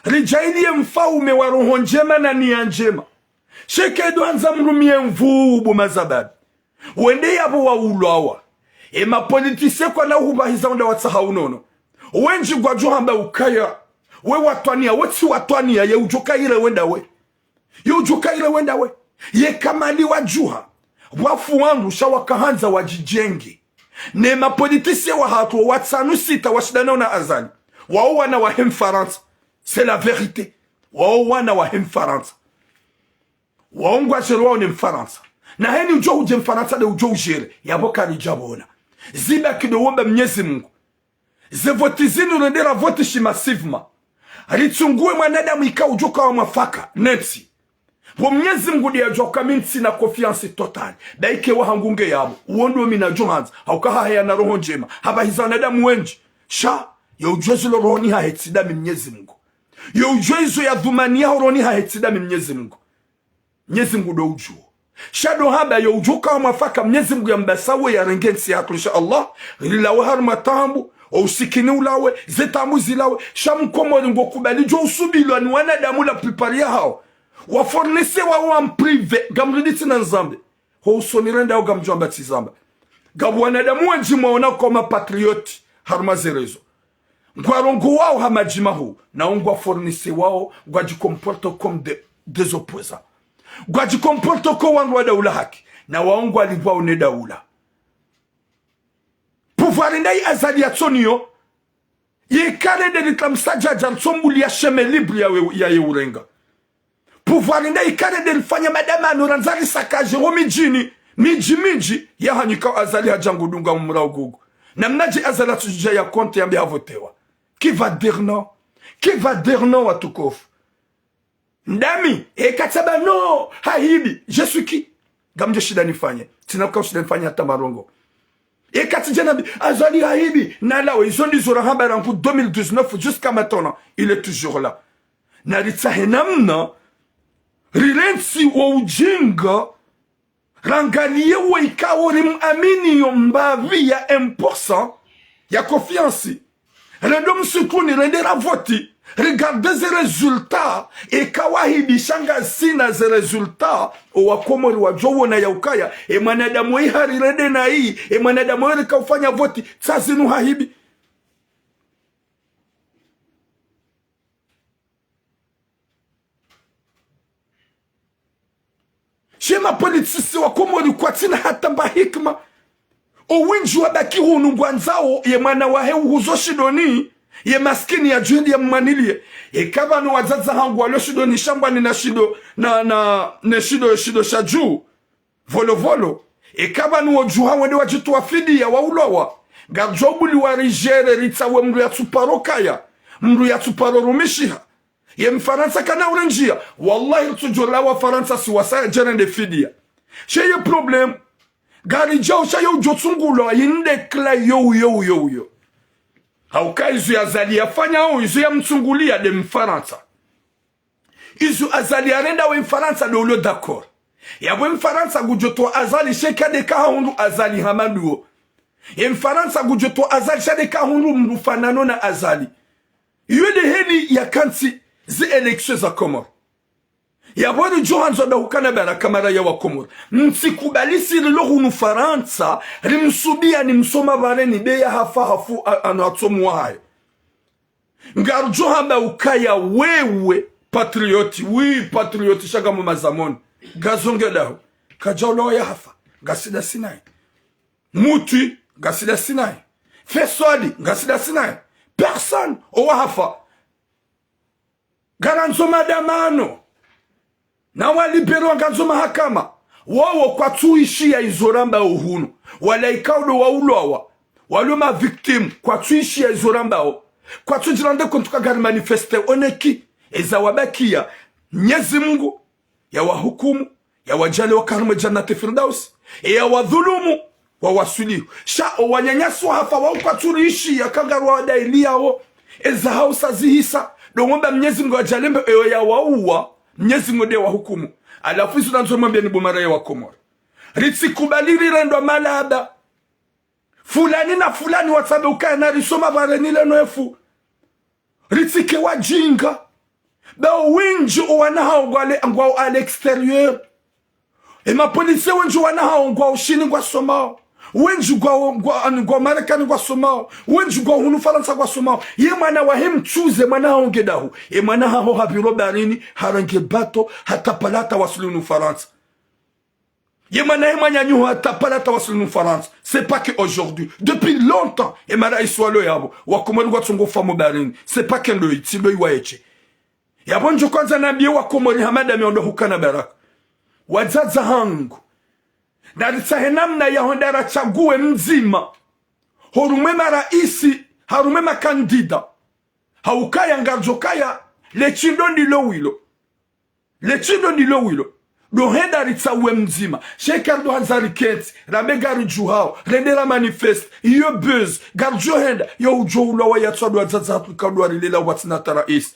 rijailie mfaume wa roho njema na nia njema. Shekedo anza mrumie mvubu mazababi. Wende yabo wa ulawa. Ema politicien kwa na hubahiza wanda watsaha unono. Wenji kwa juhamba ukaya. We watwania, wetsi watwania, ye ujokaire wenda we. Ye ujokaire wenda we. Ye kamali wajuha. Wafu wangu shawakahanza wajijenge. Nema politicien wa hatu watsanu sita washidana na azali. Wao wana wa hemfaransa. C'est la vérité. Wao wana wa hemfaransa. Wao ngwa jerwa ni mfaransa. Na heni ujo uje mfaransa de ujo ujere. Yaboka rijabona. Ziba kido womba Mwenyezi Mungu. Zevotizinu rendera votishi massivement. Ritsungue mwanadamu ika ujoka wa mafaka. Netsi. Bo Mwenyezi Mungu dia joka minsi na confiance totale. Daike wahangunge yabo. Uondo mina johanza. Haukaha haya na roho njema. Haba hiza nadamu wenji. Sha. Ya ujuezi lo rohoni hahetida Mwenyezi Mungu. Ya ujuezi ya dhumani ya rohoni hahetida Mwenyezi Mungu. Mwenyezi Mungu do ujuo. Shado haba ya ujoka wa mafaka Mwenyezi Mungu ya mbasawe ya rengensi yako insha Allah. Rilawe harma tambu. O usikini ulawe, zetamu zilawe, Mkomori ngo kubali jo usubilo ni wanadamu la plupart ya hao. Wa fornese wa prive, gamriditi na nzambe. Ho usonirenda au gamjomba tizamba. Gabu wanadamu wenji mwaona kama patrioti, harmaze réseaux. Ngwarongo wao hamajimahu, na ungwa fornese wao, ngwa jikomporto comme des opposants. Ngwa jikomporto ko wangwa daula haki, na waongwa libwa une daula. Pouvoirindai azali ya tsonio. Ye kare de litlamsaja jansombuli ya sheme libre ya yeurenga. Pouvoirindai kare de lifanya madama anuranzari sakaje wa miji ya hanyika azali ya jangudunga umura ugugu. Na mnaji azali ya tujija ya konti yambi havotewa. Qui va dire non? Qui va dire non watukofu? Ndami, kataba no, haibi, je suis qui? Gamje shida nifanye. Tinakuka shida nifanye hata marongo. Kati jana azali haibi na lao ils ont dit habari en 2019 jusqu'à maintenant il est toujours là. Na ritsahe namna rilensi wa ujinga rangalie wa ikawo ni muamini yombavi ya 1% ya confiance. Rendom sukuni rendera voti. Regardez les résultats. Et kawahibi shanga sina ze résultats. Owa Komori wa jowo na yaukaya. E manadamu hii harirede na hii. E manadamu hii kaufanya voti. Tsazinu hahibi. Shema politicien wa Komori kwa tina hatamba hikma. Owinji wa baki hunu wandzo ye mwana wa heu huzoshidoni. Ye maskini ya juhindi ya mmanilie. Ye kabano wazaza hangu walo shido ni shamba ni na shido ne shido shaju. Volo. Ye kabano wajuha wende wajitu wa fidi ya waulowa. Garjobuli warijere ritsawe mru ya tsuparo kaya. Mru ya tsuparo rumishiha. Ye mfaransa kana urenjia. Wallahi tujola wa faransa siwasaya jerende fidia. Sheye problem. Gari jao shayo ujotsungulo yinde kla yo. Hauka izu ya azali ya fanya au izu ya mtsungulia de mfaransa. Izu azali ya renda we mfaransa de ulo d'accord. Ya we mfaransa gujoto azali sheka de kahundu azali hamanuo. Ya mfaransa gujoto azali shade kahundu mrufanano na azali. Ywe de heni ya kansi zi eleksyo za Comores. ya wari johanzo da hukana baraka mara ya wakomori msikubalisi lilo hunu Faransa rimsubia ni msoma pareni beya hafu anatomu hae ngarjo hamba ukaya wewe patrioti wi patrioti shaka mu mazamoni gazonge daho kajolo ya hafa gasida sinai muti gasida sinai fesodi gasida sinai personne owa hafa garanzo madamano na walibero ganzo mahakama wao kwa tuishi ya izoramba uhunu wala ikaudo wa ulowa waloma victim kwa tuishi ya izoramba kwa tujirande kontuka gari manifeste oneki eza wabakia Mwenyezi Mungu ya wahukumu ya wajale wa karma jannati firdaus ya wadhulumu wa wasulihu sha wanyanyasu hafa wa kwa tuishi ya kagaru wa dailia o eza hausa zihisa dongomba Mwenyezi Mungu ajalembe ya waua Mwenyezi Mungu de wahukumu alafu isu nanzo mwambia ni bumara ya wakomori ritsi kubaliri rendo malada fulani na fulani watabe ukaya na risoma pareni leno efu ritsi ke wajinga ba winju wanaha ngwao à l'extérieur et ma police winju wanaha ngwao shini ngwa somao winju ngwa Marekani ngwa somao winju ngwa hunu Faransa ngwa somao ye mwana wa hem chuze mwana ongedahu e mwana ho habiro barini harange bato hata palata wasulunu Faransa ye mwana manya nyu hata palata wasulunu Faransa c'est pas que aujourd'hui depuis longtemps e mara iswalo yabo wakomori ngwa tsongo famo barini c'est pas que le itilo iwaeche yabonjo kwanza nabii wakomori hamada meondo hukana baraka wazaza hangu na litsahenamna ya hondara chague mzima horumema raisi harumema kandida haukaya ngarjokaya lechindo ndilo wilo dohenda ritsawe mzima shekardo hanzari keti rabe garuju hao rendera manifest iyo buzz garjohenda yo ujoula wa yatsado wazaza hatukadwa rilela watsina rais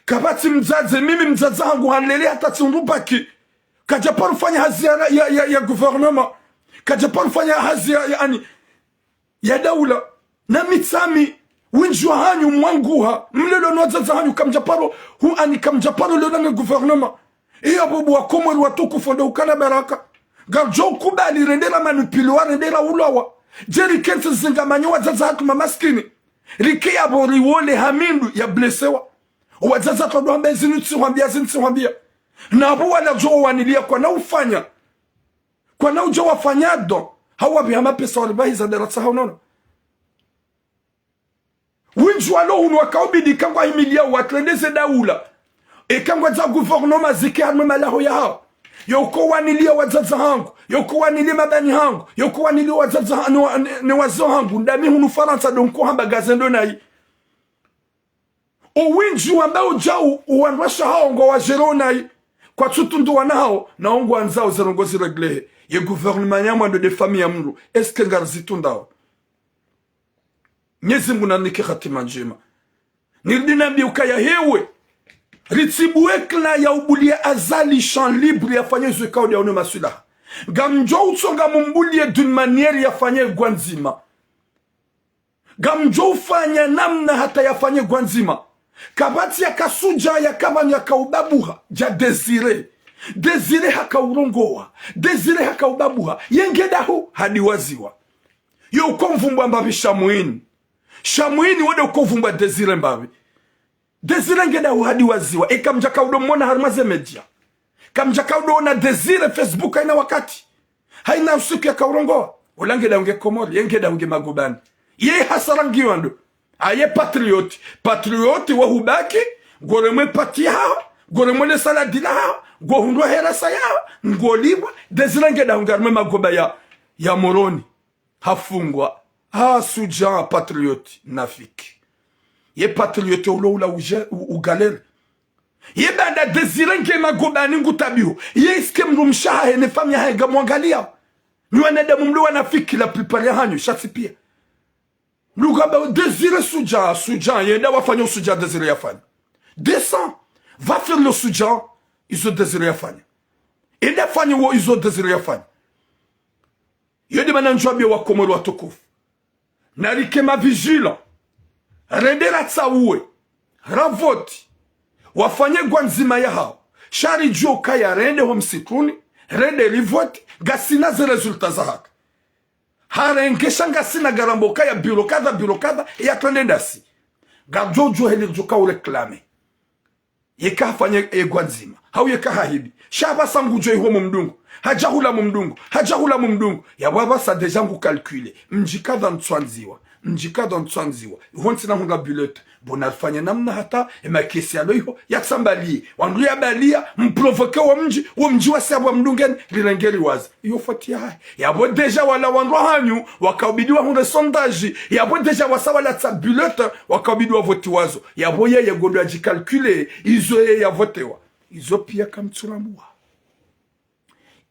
kabati mzaze mimi mzaza hangu hanlele hata tundubaki kajaparo fanya hazi ya gouvernement kajaparo fanya hazi ya daula na mitsami winjwa hanyu mwanguha mlelo nozaza hanyu kamjaparo kamjaparo lelo na gouvernement iyo bubu wakomori watuku fonda ukana baraka garjo kubali rendera manipulwa rendera ulawa jeri kense zingamanyo wazaza hatu mamaskini rike ya boriwole hamindu ya blesewa wazaza todo ambe zinutsi wambia na abo wala jo wanilia kwa na ufanya kwa na ujo wafanyado hawa bi ama pesa walibahiza darasa haunono winju alo hunu wakaubidi kangwa himilia watlendeze daula e kangwa za gouvernement zike harme malaho ya hao yoko wanilia wazaza hangu yoko wanilia mabani hangu yoko wanilia wazaza ne wazo hangu ndami hunu Faransa donko hamba gazendo nai uwinju ambao jau uanwasha hao ngo wa jeronai kwa tutundu wanao na ongo anzao zerongozi reglehe ye gouvernement nyamwando de famille amru eske ngarzitundao Mwenyezi Mungu nanike khatima njema nirdinambi ukaya hewe ritibwekla ya ubulia azali champ libre ya fanye zwekao ya ono masula gamjo utsonga mumbulie d'une manière ya fanye gwanzima gamjo ufanya namna hata ya fanye gwanzima kabati ya kasuja ya kabani ya kaubabuha ja desire haka urongoa desire haka ubabuha yengedahu hadi waziwa yo ukomvumbwa mbabi shamuini wade ukomvumbwa desire mbabi desire ngedahu hadi waziwa kamjaka udomona harmaze media kamjaka udona desire Facebook haina wakati haina usiku ya kaurongoa ulangeda unge Komori yengeda unge magubani ye hasarangiwa ndo aye patrioti wa hubaki goremwe patia goremwe saladila gohundwa hera saya ngolibwa desirenge da ngarme magoba ya moroni hafungwa suja patrioti nafiki ye patrioti uloula ugalere ye banda desirenge magoba ningutabio ye iske mrumshaha hene famia hega mwangalia niwane da mumluwa nafiki la plupart ya hanyu shatipia Lugaba désire suja, yenda wafanya suja désire yafanya. Descends, va faire le suja, ils ont désiré yafanya. Et les fanya wo ils ont désiré yafanya. Yedi mananjwabia wakomori watukufu. Narikema vigila. Rendera tsawe. Ravoti. Wafanye gwanzima ya hao. ridjuwe ukaya rende ho msituni rende rivoti gasina ze resulta za haka harengesha ngasina garambo kaya birokada ya tendendasi gajojo heli joka ureklame yeka hafanye egwanzima hau yeka hahibi shaba sangujo iho mumdungu hajahula mumdungu ya baba sa deja ngu calculer mjikada ntwanziwa honti na hunga bullet bonafanya namna hata emakesi alo iho yaksambali wandu ya balia mprovoke wa mji wa sabu mdungeni lilengeri wazi iyo fati hai yabo deja wala wandu hanyu wakaobidiwa hunde sondage yabo deja wasawala tsa bullet wakaobidiwa voti wazo yabo ye gondo ajikalkule izo ye ya votewa izo pia kamtsuramua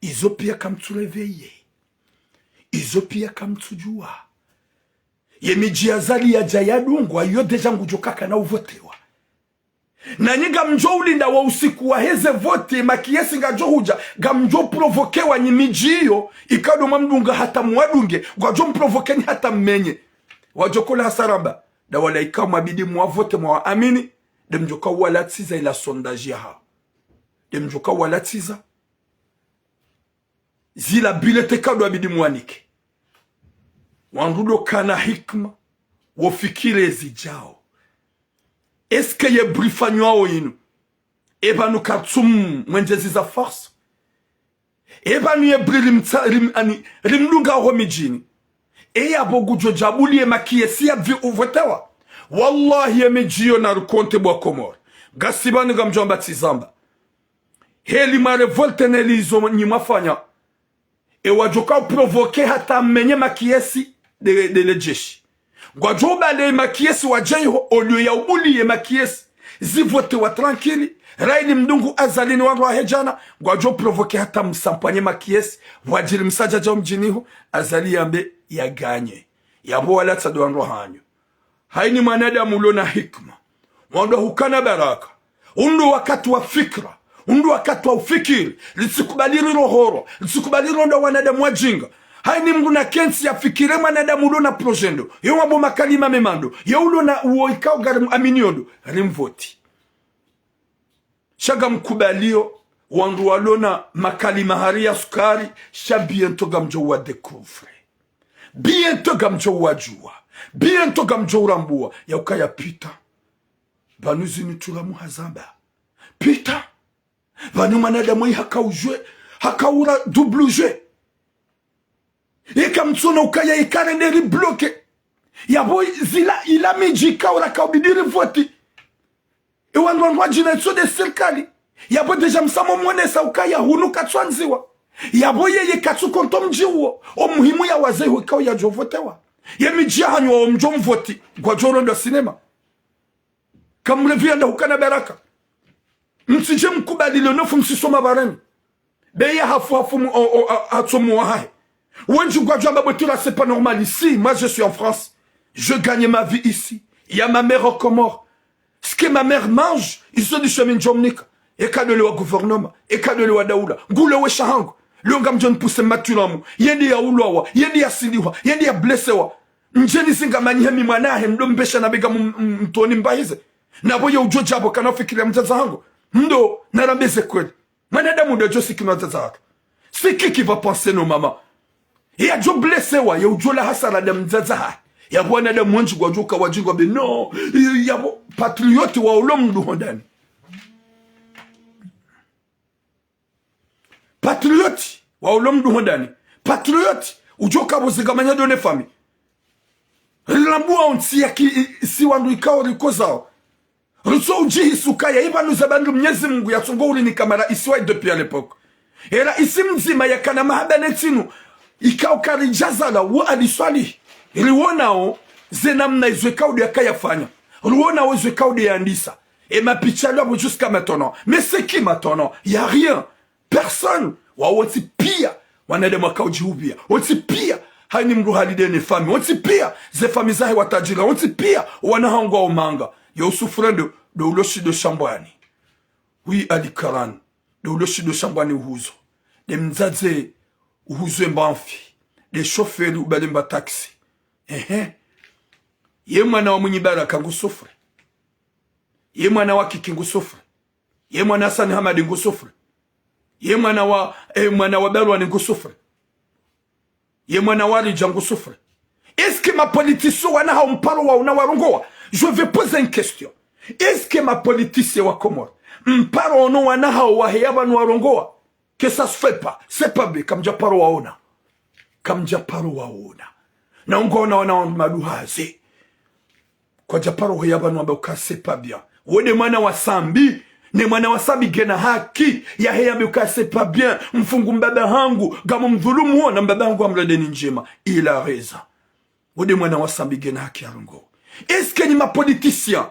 izo pia kamtsureveye izo pia kamtsujua yemijia ya jayadungwa iyo deja ngujokaka na uvotewa na nyinga mjo ulinda wa usiku wa heze vote makiesi nga johuja ga mjo provokewa nyimijiyo ikado mamdunga hata mwadunge wajo mprovoke ni hata mmenye wajokola hasaramba da wala ikaw mabidi mwavote mwa amini de mjoka wala tiza ila sondage ya de mjoka wala tiza zila bilete kado abidi mwanike wandudo kana hikma wo fikira yezidjo eske ye brifanywa inu eba nu katsum mwenjezi za force eba nu ye rimlunga homijini ya bogujo jabuli ye makiesi ya vi uvotewa wallahi ye mejiyo na rukonte bwa Comores gasibani gamjomba tizamba heli ma revolte nelizo nyimafanya wajoka provoke hata menye makiesi de lejeshi gwajoba le makiesi wajeho olio ya ubuli ye makiesi zivote wa tranquili raini mdungu azalini wandu wa hejana gwajo provoke hata msampanye makiesi wajiri msajaja mjiniho azali yambe ya ganye yabo wala tsado wandu hanyo haini manadamu ulona hikma wandu hukana baraka undu wakati wa fikra undu wakati wa ufikiri lisikubaliri rohoro lisikubaliri ndo wanadamu wajinga haini mndu na kensi ya fikire manadamu ulona projendo yo wabo makalima memando yo ulona uoikao garimu aminiondo rimvoti shaga mkubalio wandu walona makalima haria sukari sha biento gamjo wa découvre biento gamjo wajua biento gamjo urambua ya ukaya pita banuzi nitulamu hazamba pita banu manadamu hakaujwe hakaura double jeu eka mtsona ukaya ikarenderi bloke yabo zila ila mijika ura kaubidiri voti wandu wajina tso de serikali yabo deja msamo mwenesa ukaya hunu katswanziwa yabo yeye katsukonto mjiwo womhimou ya wazee kao ya jovotewa yemijia hanyo mjo mvoti kwa joro ndo sinema kamrevia nda hukana baraka msije mkubadilo nofu msisoma barani beye hafu hatsomu wa hai wenju kwa jamba botura c'est pas normal ici moi je suis en France je gagne ma vie ici il y a ma mère aux Comores ce que ma mère mange ils sont du chemin jomnika ekadole wa gouvernement ekadole wa daula ngule we shahango longa mjon puse matulamu yendi ya ulwawa yendi ya siliwa yendi ya blessewa njeni singa manyemi mwanahe mdombesha na bega mtoni mbahize na boye ujoja hapo kana fikira mzaza hango ndo narambeze kweli manadamu ndo josi kino mzaza c'est qui va penser nos mamans ya jo blessewa ya ujola hasara da mzaza ya bwana da mwanji kwa joka wajingwa be no ya patriote wa ulomdu hondani patriote wa ulomdu hondani patriote ujoka bozigamanya done fami rilambua onti ya si wandu ikao rikozao ruso ujihi sukaya iba nuzabandu mnyezi mungu ya songo uli ni kamara isiwa depuis à l'époque era isi mzima ya kana mahabanetinu ikao karijazala wa aliswali iliwonao zenamna izwekao de yakaya fanya iliwonao izwekao de yandisa et ma pichalo jusqu'à maintenant mais c'est qui maintenant y a rien personne wa woti pia wanadema kaujihubia woti pia haini mru halide ni fami woti pia ze fami zahe watajira woti pia wanahangwa umanga ya usufrendo de uloshi de shambwani oui alikaran de uloshi de shambwani uhuzo de mzaze uhuzo mbanfi de chauffeur ubalemba taxi ye mwana wa mwenye baraka ngusufre ye mwana wa kiki ngusufre ye mwana Hassan Hamadi ngusufre, ye mwana wa Belwa ngusufre, ye mwana wari ngusufre. Est-ce que ma politicien wana ha mparo wa unawarongoa? Je vais poser une question. Est-ce que ma politicien wa Comores mparo ono wana ha wa heyaba nuwarongoa? Que ça se fait pas. C'est pas bien. Comme Japaro waona. Comme Japaro waona. Na ungona wana maduhazi. Kwa Japaro heyaba nuwaboka c'est pas bien. Wede mwana wasambi. Ne mwana wasambi gena haki. Ya heyabe uka c'est pas bien. Mfungu mbaba hangu. Gama mdhulumu wana mbaba hangu amrede ninjema. Il a raison. Wede mwana wasambi gena haki ya rungo. Est-ce que ni ma politicien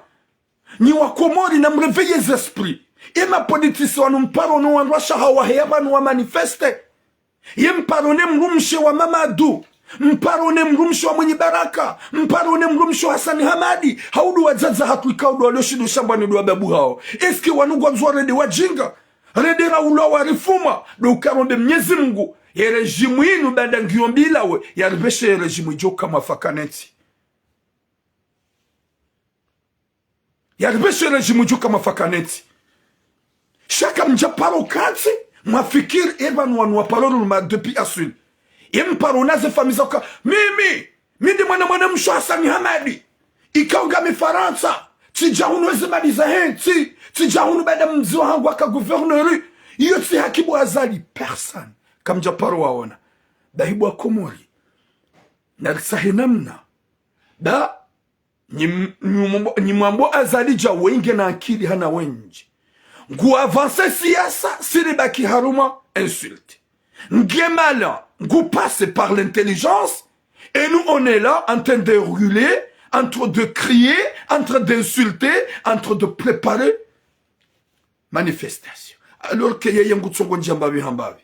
ni wa Komori na mreveille les esprits? Et ma politicien wa mparo no wa shahawa heyaba no wa manifeste. Ye mparone mrumshe wa Mamadou. Mparone mrumshe wa mwenye baraka. Mparone mrumshe wa Hassan Hamadi. Haudu wa zaza hatu ikaudu wa loshidu shambani duwa babu hao. Eski wanugwa mzwa rede wa jinga. Rede raula wa rifuma. Do ukaronde Mwenyezi Mungu. Ye rejimu inu banda ngiombila we. Ya ribeshe ye rejimu jo kama fakaneti. Ya ribeshe rejimu jo kama fakaneti. Shaka mjaparo kati. Ma fikir evan wanwa parolu ma depuis asul. Yem paronaze famizoka. Mimi mwana msho Hassan Hamadi. Ikaunga mifaransa. Tijahunu weze maliza henti. Tijahunu bada mziwa hangu waka gouverneur. Iyo ti hakibu azali. Personne. Kamja paro waona. Da hibu wa Komori. Narisahi namna. Da. Nyimambo azali ja wenge na ankili hana wenji. Ngu avance siasa, siribaki haruma, insulte. Ngemala, ngu passe par l'intelligence, et nous on est là, en train de hurler, en train de crier, en train d'insulter, en train de préparer manifestation. Alors que y'a yangu tsongo njambavi hambavi.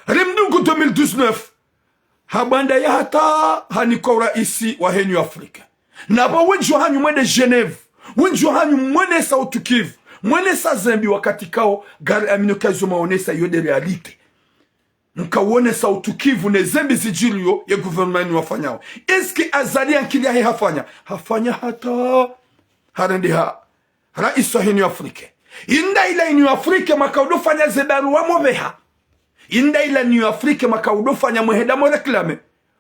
Rimdungu 2019, habanda ya hata hanikora isi wa henyu Afrika. Naba wenjo hanyu mwene Genève, wenjo hanyu mwene South Kivu, mwene sa Zambi wakati kao gari aminokazo maonesa yode realite. Mkawone sa utukivu ne Zambi zijilio ya gouvernement wafanyao. Eski azali ankili ya hafanya? Hafanya hata harende ha. Rais wa hini Afrika. Inda ila inu Afrika makaudo fanya zebaru wa moveha. Inda ila inu Afrika makaudo fanya mweheda mo reklame.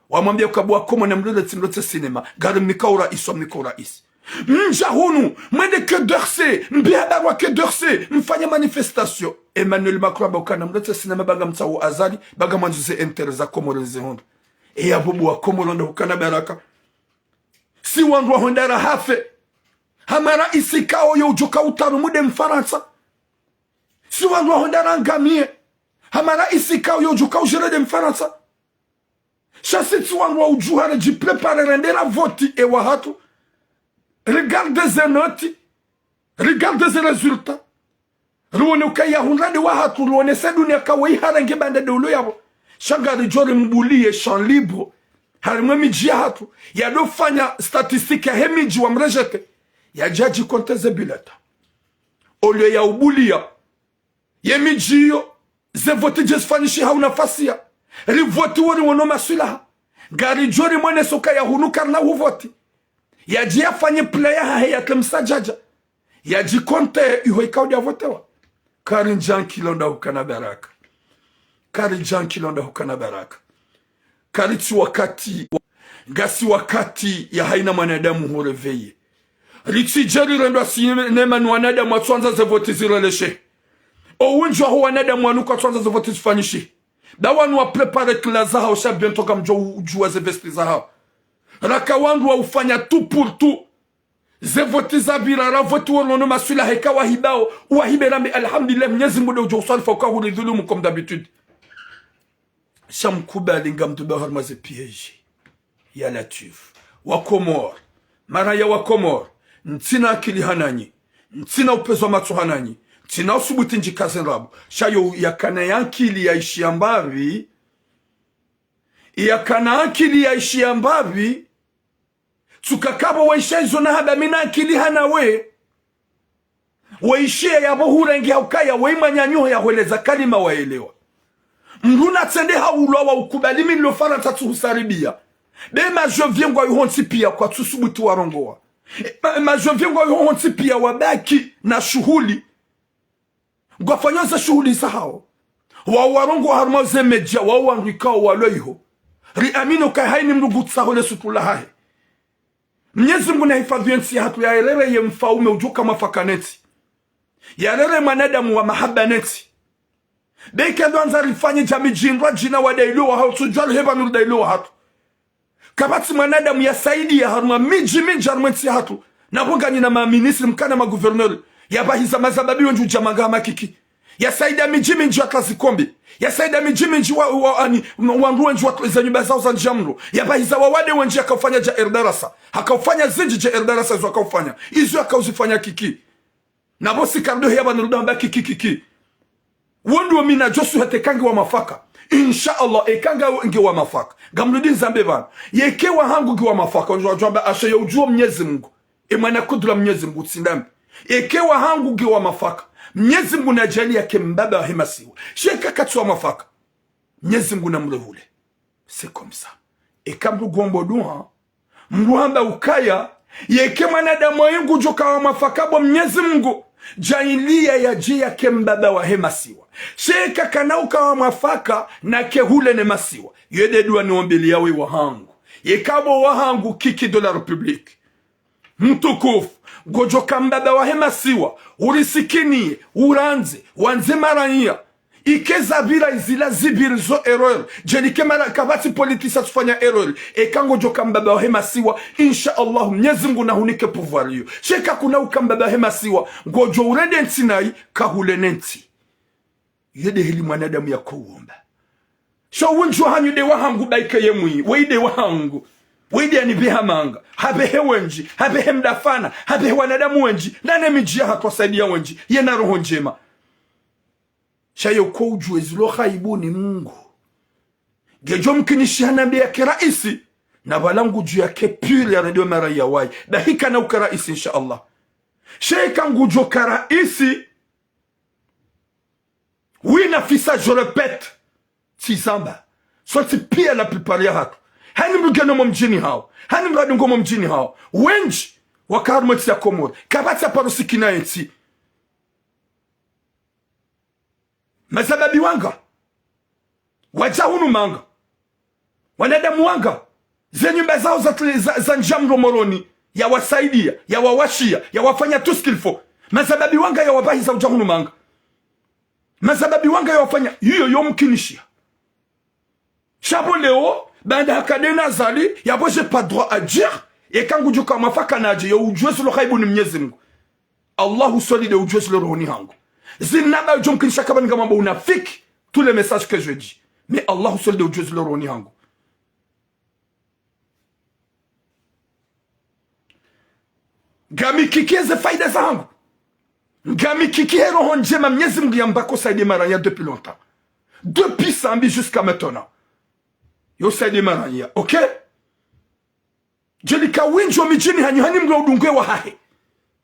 Wamambia ukabua komo na mlele tsimlote sinema. Gari mnikao rais wa mnikao rais. Mjahunu, mwende ke dorse, mbihabarwa ke dorse, mfanya manifestation. Emmanuel Macron bakana mlote sinema baga mtsawo azali, baga manjuze interza Comores zehonda. E ya bubu wa Comores ndo hukana baraka. Si wandu wa hondara hafe. Hamara isikao yo ujoka utaru mude mfaransa. Si wandu wa hondara ngamie. Hamara isikao yo ujoka ujerede mfaransa. Chasiti wandu wa ujuhare jiprepare rendera voti e wahatu. Regardez les notes, regardez les résultats. Ruone ukaya hunrade wahatu, ruone sedunia kawai harange bande de ulo yabo. Shangari jori mbulie champ libre. Harimwe miji hatu. Yado fanya statistique ya hemiji wa mrejete. Ya jaji konteze bileta. Olio ya ubulia. Yemiji yo. Ze voti jesfanishi hauna fasia. Rivoti wori wanoma sulaha. Gari jori mwene soka ya hunu karna huvoti. Yaji afanye player haya kemsa jaja. Yaji konte iho ikaudi avotewa. Kari jan kilonda hukana baraka. Kari jan kilonda hukana baraka. Kari tu wakati. Gasi wakati ya haina mwanadamu hureveye. Ritsi jari rendo sinema nwanadamu atwanza ze voti zireleshe. Owinjwa ho wanadamu wanuka atwanza ze voti zifanishi. Dawanu wa prepare kila Zaho sha biento kamjo ujua ze vesti Zaho. Raka wangu wa ufanya tout pour tout. Ze voti za virara voti walono masula heka wahibao. Wahiberame alhamdulillah Mwenyezi Mungu ujo uswali fauka huridhulumu comme d'habitude. Shamkuba linga mtuba harmaze piège. Ya latif. Wa Comores. Maraya wa Comores. Ntina akili hananyi. Ntina upezo matu hananyi. Ntina usubuti njikazen rabu. Shayo ya kana ya ankili ya ishi ambavi. Ya kana ankili ya ishi ambavi. Tukakabo waishe zona haba mina ankili hana we. Waishe ya bohurengi haukaya waimanyanyuho ya hueleza kalima waelewa. Mruna tsende haulo wa ukubali milo fara tatu husaribia. Bema joviengwa yuhonti pia kwa tusubuti warongoa. Ma joviengwa yuhonti pia wabaki na shuhuli. ngwafanyoza shughuli zao wa warongo harma ze media wa wanrikao waloiho ri amino kai haini mrugutsaho le sutula hae Mwenyezi Mungu na hifadhi nchi hatu ya elele ye mfaume ujuka mafakaneti ya elele manadamu wa mahaba neti beke doanza rifanye jami jinra jina wa dailu wa hatu jwalu heba nuru dailu wa hatu kabati manadamu ya saidi ya harma miji armenti hatu na bunga nina maaministri mkana maguvernori ya bahiza mazababi wenju jamaga makiki ya saida miji wa kazi kombi ya saida miji wangu wenju wa za nyumba zao za njamro ya bahiza wawade wenji akaufanya ja erdarasa hakaufanya zinji ja erdarasa izo hakaufanya izo hakauzifanya kiki na bosi kardo heba nurudamba kiki wondu wa mina josu hatekangi wa mafaka insha Allah ekanga nge wa mafaka gamrudin zambe bana yeke wa hangu nge wa mafaka unjwa jwamba asha Yewudjo Mwenyezi Mungu emana kudura Mwenyezi Mungu tsindambi eke wa hangu nge wa mafaka Mwenyezi Mungu na jali yake mbaba wa hemasiwa sheka katwa mafaka Mwenyezi Mungu na mlehule c'est comme ça ekamru gombo duha mruhamba ukaya yeke mwanadamu yengu joka wa mafaka bo Mwenyezi Mungu jailia ya jia kembaba wa hemasiwa sheka kanauka wa mafaka na kehule ne masiwa yede dua ni ombeli yawe wahangou yekabo wahangou kiki de la republique mtukufu gojoka mbaba wa hemasiwa urisikinie uranze wanze maranya ikeza bila izila zibiri zo erreur jenike mara kabati politicien tufanya erreur ekango joka mbaba wa hemasiwa insha Allah Mwenyezi Mungu na hunike pouvoir hiyo sheka kuna ukambaba wa hemasiwa gojo urende ntinai kahule nenti yede hili mwanadamu ya kuomba sho wunju hanyu de wahangou baike yemwi weide wahangou weide ni bihamanga habehe wenji habehe mdafana habehe wanadamu wenji nane mijia hatwasaidia wenji yena roho njema shayo koidjwe zilo khaibu ni Mungu gejo mkinishana bia kiraisi na balangu juu yake pure ya radio mara ya wai dakika na ukaraisi insha Allah sheika ngujo karaisi oui nafisa je répète tisamba soit pia la plupart ya hatu hani mrugano mjini hao hani mradi ngomo mjini hao wenji wakarmoti ya Comores kabati parosikina enti masababi wanga wajahunu manga wanadamu wanga zenyumba zao za njamro moroni ya wasaidia ya wawashia ya wafanya tout ce qu'il faut masababi wanga ya wabahi za ujahunu manga masababi wanga ya wafanya hiyo yomkinishia shabo leo banda hakadena zali ya bo j'ai pas droit à dire et quand vous juka mafaka naje Yewudjo sulu khaibu ni Mwenyezi Mungu Allahu solide Yewudjo sulu rohoni hangu zinaba jomkinisha kama ngama mbo unafiki tous les messages que je dis mais Allahu solide Yewudjo sulu rohoni hangu gami kikeze faida zangu gami kikihero honjema Mwenyezi Mungu yambako saidi maranya depuis longtemps depuis sambi jusqu'à maintenant yo saidi maranya okay jelika winjo mijini hani mlo udungwe wa hahe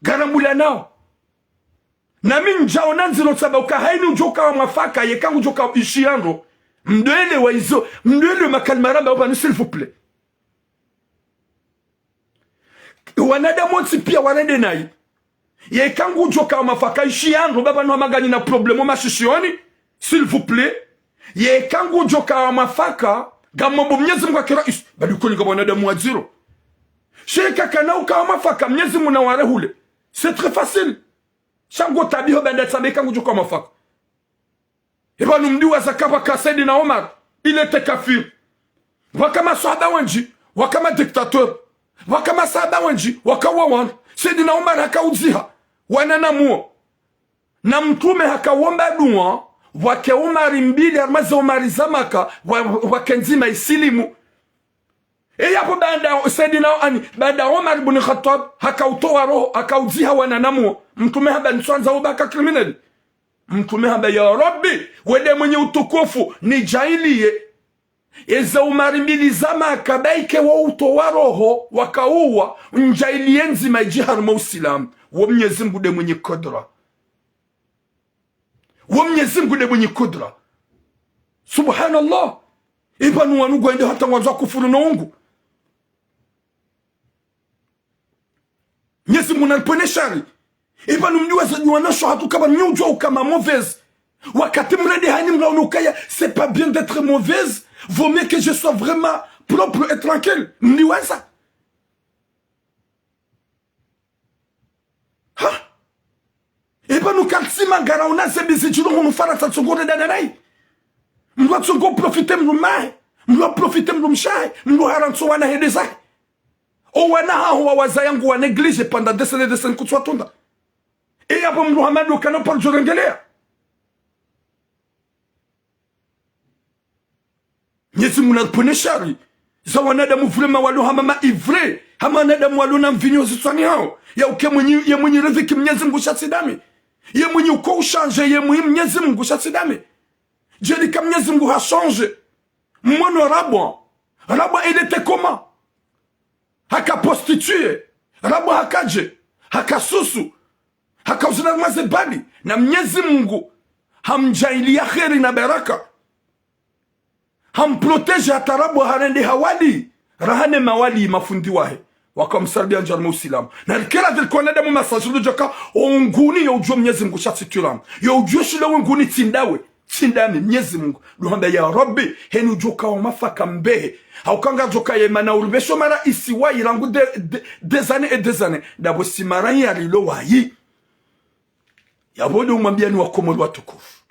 garambula nao na minjao nanzilo tsaba ukahaini ujoka wa mafaka yekangu ujoka ishiando mdwele wa izo mdwele makalmaramba oba s'il vous plaît wanadamu onsi pia warende nai yekangu ujoka wa mafaka ishiando baba no magani na problemo mashishoni s'il vous plaît yekangu ujoka wa mafaka gamombo Mwenyezi Mungu akira badukoni kwa wanadamu wa zero sheka kanauka wa mafaka Mwenyezi Mungu na warehule c'est très facile shango tabiho benda tsabeka ngujuka mafaka eba numdiwa zakaba kasedi na Omar il était kafir wakama sahaba wenji wakama dictateur wakama sahaba wenji wakawawan Sayyidina Omar hakauziha wananamuo na mtume hakawomba dua wake Omar mbili armaze Omar zamaka wakenzima isilimu yapo banda Sayyidina ani banda Omar ibn Khattab hakautoa roho hakauziha wananamuo mtume haba nswanza ubaka criminal mtume haba ya Rabbi wede mwenye utukufu ni jailie eza Omar mbili zamaka baike wa utoa roho wakauwa njailie nzima ijihar mausilam wa Mwenyezi Mungu de mwenye kudra wa Mwenyezi Mungu de mwenye kudra subhanallah ibanu wanugu ende hata wanzo kufuru na ungu Mwenyezi Mungu anapone shari Eba numjua za nyuanasho hatu kama nyujua kama mauvaise. Wakati mrede hani mlaunukaya, c'est pas bien d'être mauvaise. Vaut mieux que je sois vraiment propre et tranquille. Mniweza. Ha? Eba nukatsima gara unase bizichulu munufara tatsungore dananai. Mwa tsungo profite mrumae. Mwa profite mrumshae. Mwa harantu wana hedezai. O wana haho wa wazayangu wa neglige pendant des années kutswa tunda. Et y'a pas Muhammad au canon par Jorengelea. Nyezi munapone shari. Za wanadamu vrema walu hamama ivre. Hama nadamu walu na mvinyo zitwani hao. Ya uke mwenye riziki mnyezi Mungu shatsidami. Ye mwenye uko uchange ye mwenye mnyezi Mungu shatsidami. Jeli ka mnyezi Mungu ha change. Mwono rabwa. Rabwa il était comment? Haka prostitue. Rabwa hakaje. Haka susu. Hakauzina mazebali. Na mnyezi Mungu hamjailia kheri na baraka. Hamprotege atarabu harende hawali. Rahane mawali mafundi wahe. Wakamsardia njarmu usilamu. Na kila dilikuwa nadamu masajulu jaka. Onguni ya ujua mnyezi Mungu shatitulamu. Ya ujua shule onguni tindawe. Tindami mnyezi Mungu. Luhamba ya Rabbi. Heni ujoka wa mafaka mbehe. Haukanga joka yema na urubesho mara isiwa ilangu des années et des années. Dabo simara ya lilo wahi. Ya bodo umambia ni wakomori watukufu.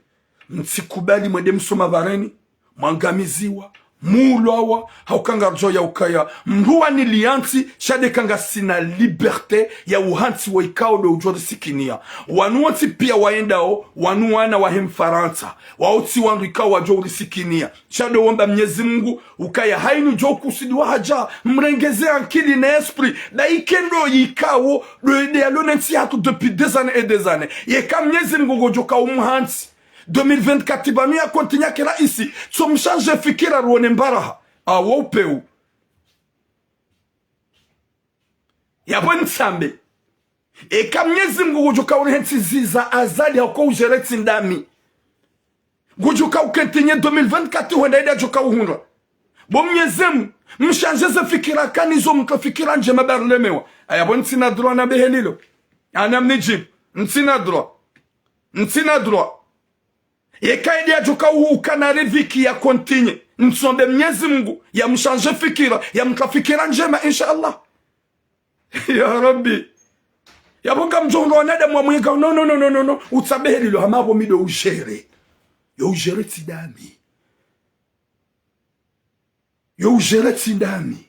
Msikubali mwende msoma vareni. Mwangamiziwa. Mulawa. Haukanga rjo ya ukaya. Mruwa ni lianti. Shade kanga sina liberte. Ya uhanti wa ikao do ujori sikinia. Wanuanti pia waendao. Wanuana wa hemfaranta. Wauti wandu ikao wa jori sikinia. Shade wamba mnyezi Mungu. Ukaya hainu jo kusidi wa haja. Mrengeze ankili na esprit. Da ikendo yikao. De alonenti hatu depuis des années et des années. Yeka mnyezi Mungu gojoka umuhanti. 2024 banu ya kontinya kila isi. Tumshanje fikira ruone mbaraha. Awo upeu. Yabon sambe. Eka mnyezi Mungu gojoka urehensi ziza azali hauko ujereti ndami. Gojoka ukentinye 2024 huenda ida joka uhunra. Bo mnyezi Mungu mshanje ze fikira kanizo mka fikira nje mabarlemewa. Ayabon ntina droit na behelilo. Anam nijib. Ntina droit. Ntina droit. Yekaidi ya joka ukana viki ya kontinye. Nsombe mnyezi Mungu ya mshanje fikira. Ya mkafikira njema insha Allah. Ya Rabbi. Ya bonga mjongo wanada mwamwega. No. Utabehe lilo hamabo mido ujere. Yo ujere tidami. Yo ujere tidami.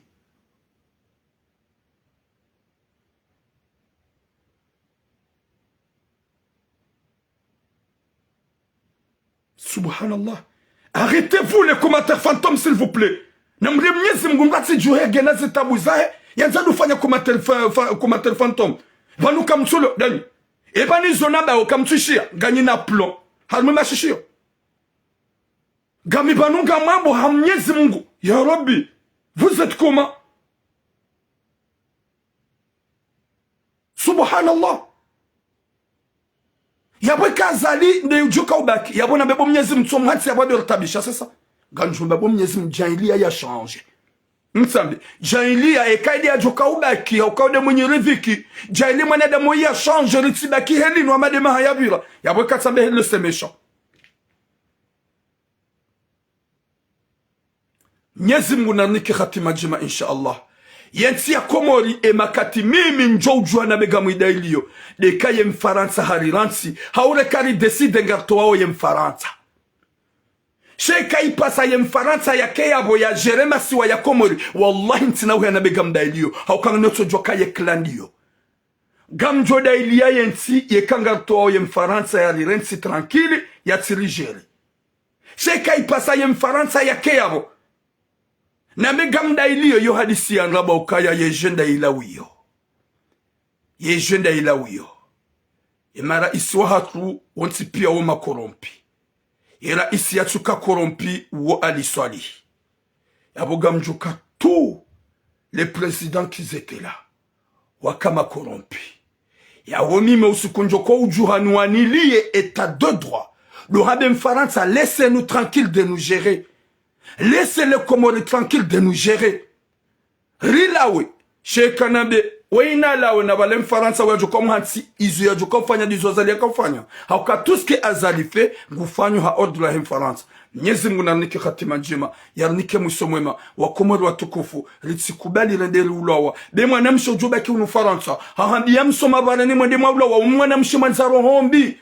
Subhanallah. Arrêtez-vous les commentaires fantômes s'il vous plaît. Namre mnyezi Mungu mrati juhe genazi tabuzahe. Yanzadu fanya commentaire fantôme. Vanu kamtsulo dani. Ebani zonaba o kamtushia. Ganyi na plomb. Halme mashishio. Gami banunga mambo hamnyezi Mungu. Ya Rabbi. Vous êtes comment? Subhanallah. Yabwe kazali ne ujuka ubaki. Yabwe na bebo mnyezi mtsomu hati yabwe doratabisha sasa. Ganjou bebo mnyezi mjailia ya change. Msambi. Jailia ekaidi ya joka ubaki. Ukaude mwenye riviki. Jailia mwenede mwenye ya change. Ritibaki heli no amade maha yabira. Yabwe katsambe heli se méchant. Mnyezi Mungu na niki khatima jima insha Allah. Yenti ya Komori e makati mimi njojua na mega muidailio. Deka ye mfaransa hariransi. Haure kari deside ngarto wao ye mfaransa. Sheka ipasa ye mfaransa ya keyabo ya jerema siwa ya Komori. Wallahi ntina uhe na mega mdailio. Haukanga noto joka ye klandio. Gamjo dailia yenti ye kangarto wao ye mfaransa ya rirensi tranquili ya tirijeri. Sheka ipasa ye mfaransa ya keyabo. Na megamda ilio yo hadisi ya nraba ukaya yejenda ilawiyo. Yejenda ilawiyo. Imara iswa hatu wanti pia woma korompi. Ira isi ya tuka korompi wo aliswali. Yaboga mjuka tous les présidents qui étaient là. Wakama korompi. Ya womime usukunjoko ujuhanu wanilie état de droit. Le rabem Faransa laissez-nous tranquilles de nous gérer. Laissez les Comores tranquilles de nous gérer. Rilawe, Cheikh Kanabe, Weina lawe na wale mfaransa wajuka mhansi izu ya juka ufanya dizo azali ya kufanya. Hauka tuske azalife ngufanyo ha ordu la mfaransa. Mwenyezi Mungu nanike khatima njema, yarnike mwiso mwema, wakomori watukufu, ritsikubali rendeli ulawa. Be mwanamsho ujoba ki unufaransa, hahambia msoma barani mwende mwa ulawa, mwanamsho manzaro hombi.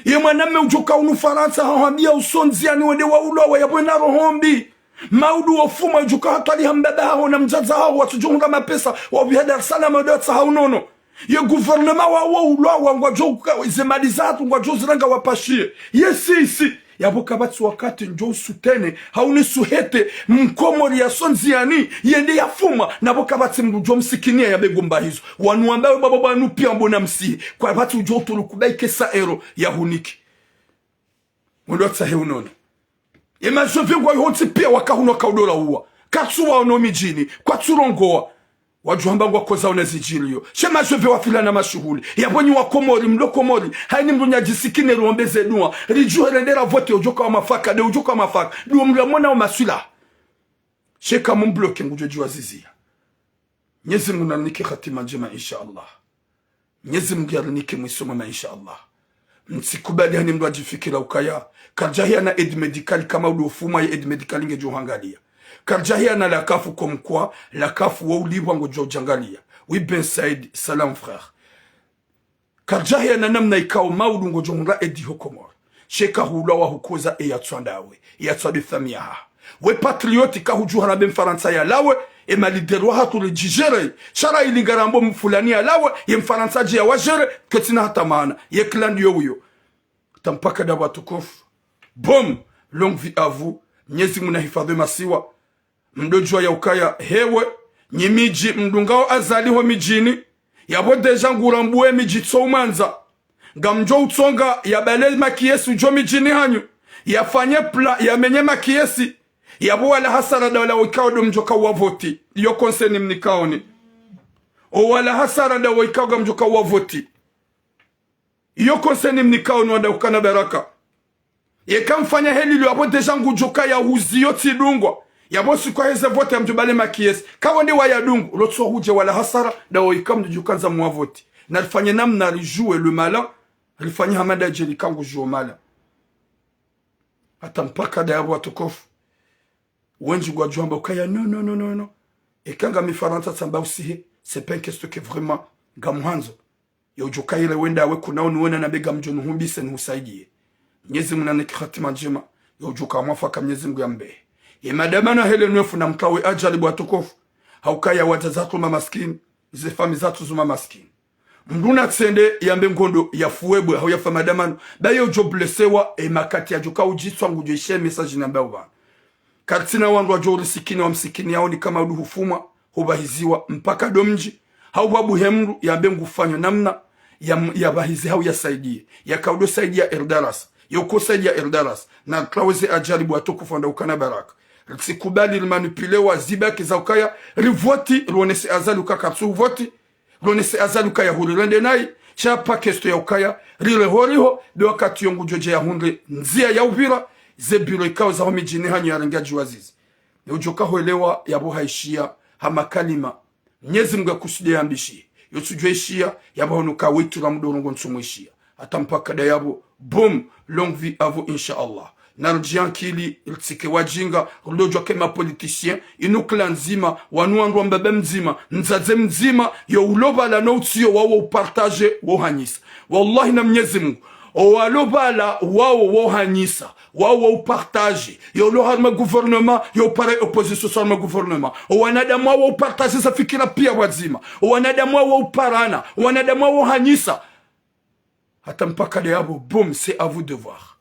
Ye mwanamme ujoka unufaransa, hahambia usonziani wende wa ulawa, ya bwena rohombi. Maudu wafuma ujoka hatali hambaba hao na mjaza hao, watujunga mapesa, wabihadar salama dotsa hao nono. Ye guvernema wa ulawa, ngwajoka, zemalizatu, ngwajoziranga wapashie. Ye si. Yabo kabatsi wakati njo sutene hauni suhete Mkomori ya sonziani yende ya fuma nabo kabatsi mjo msikinia ya begomba hizo wanu ambayo baba banu pia mbona msihi kwa bati ujo tulukubai kesa ero ya huniki mwendo tsahe unono yema jove ngwa yonti pia wakahuno kaudola uwa katsuwa ono mijini kwa tsurongoa wajuhamba ngwa koza unezijilio shema jove wafila na mashuhuli yabonyi wa Komori mlo Komori haini mdunya jisikine ruombeze nua ridjuwe rendera vote ujoka wa mafaka de ujoka wa mafaka duo mlamona wa masula sheka mbloke ngujoji wa zizia Mwenyezi Mungu nanike khatima njema insha Allah Mwenyezi Mungu yarnike mwisoma insha Allah msikubali hani mdu ajifikira ukaya karjahia na aide medicale kama udofuma ya aide medicale nge johangalia karjahia na lakafu komkwa lakafu wa ulibwa ngojo jangalia oui ben Said salam frère karjahia na namna ikao maudu ngojo nga edi hokomor sheka hula wa hukoza e yatsandawe yatsade thamiaha we patriote ka hujuhana ben faransa ya lawe e malideru hatu le jigere shara ilingarambo mfulani ya lawe ye mfaransa je ya wajere ketina hata maana ye clan yoyo tampaka da watukufu bom longue vie à vous Mwenyezi Mungu hifadhi masiwa mdojwa ya ukaya hewe nyimiji mdungao azaliho mijini yabo deja ngurambuwe mijitso umanza ngamjo utsonga ya balel makiesi ujo mijini hanyu yafanye pla yamenye makiesi yabo wala hasara da wala ukao do mjoka wavoti yo konseni mnikaoni o wala hasara da ukao mjoka wavoti yo konseni mnikaoni wada ukana baraka ye kamfanya heli lo yabo deja ngujoka ya uziyo tidungwa yabo sikwa heze vote mjubale makiesi kawonde wa yadungu lotso huje wala hasara da oikam njukanza mwavoti na lifanye namna ridjuwe le mala lifanye hamada jeli kangu juo mala hata mpaka da yabo watukofu wenji gwa juamba ukaya no ekanga mifaranta tsamba usihe c'est pas une question que vraiment gamwanzo yo jokaile wenda we kuna unuona na bega mjonu humbise ni usaidie Mwenyezi Mungu nanike khatima njema yo joka mwafaka Mwenyezi Mungu yambe ye madamana hele nwefu na mkawe ajali bwatukofu haukaya watazatu mamaskini ze fami zatu zuma maskini mduna tsende yambe ngondo ya fuwebwe hau ya famadamano bayo jo blessewa e makati ya joka ujitswa ngujo ishe message namba uba katina wandu wa jori sikini wa msikini yao ni kama udu hufuma hubahiziwa mpaka domji hau babu hemru yambe ngufanyo namna ya bahizi hau ya saidie ya kaudo saidia erdaras yoko saidia erdaras na klaweze ajali bwatukufu wanda ukana baraka sikubali limanupilewa zibaki za ukaya rivoti ruonese azaluka katsu voti ruonese azaluka ya hurirende nai chapa kesto ya ukaya rile horiho de wakati yongu joje ya hundre nzia ya uvira zebiro ikao za homijini hanyo ya rengaji wazizi ne ujoka hoelewa yabo haishia hama kalima Mwenyezi Mungu akusudia ambishi yotujwe ishia yabo honuka wetu la mdorongo nsumo ishia hata mpaka da yabo boom longue vie à vous inshallah narji ankili iltsike wajinga rudojwa kema politicien inukla nzima wanuandwa mbebe mzima nzaze mzima yo ulobala no utsiyo wawo upartage wohanyisa wallahi na Mwenyezi Mungu owalobala wawo wohanyisa wawo upartage yo lo harma gouvernement yo pare opposition sur le gouvernement owanadamu wawo upartage sa fikira pia wazima owanadamu wawo uparana owanadamu wawo hanyisa hata mpaka de yabo boom c'est à vous de voir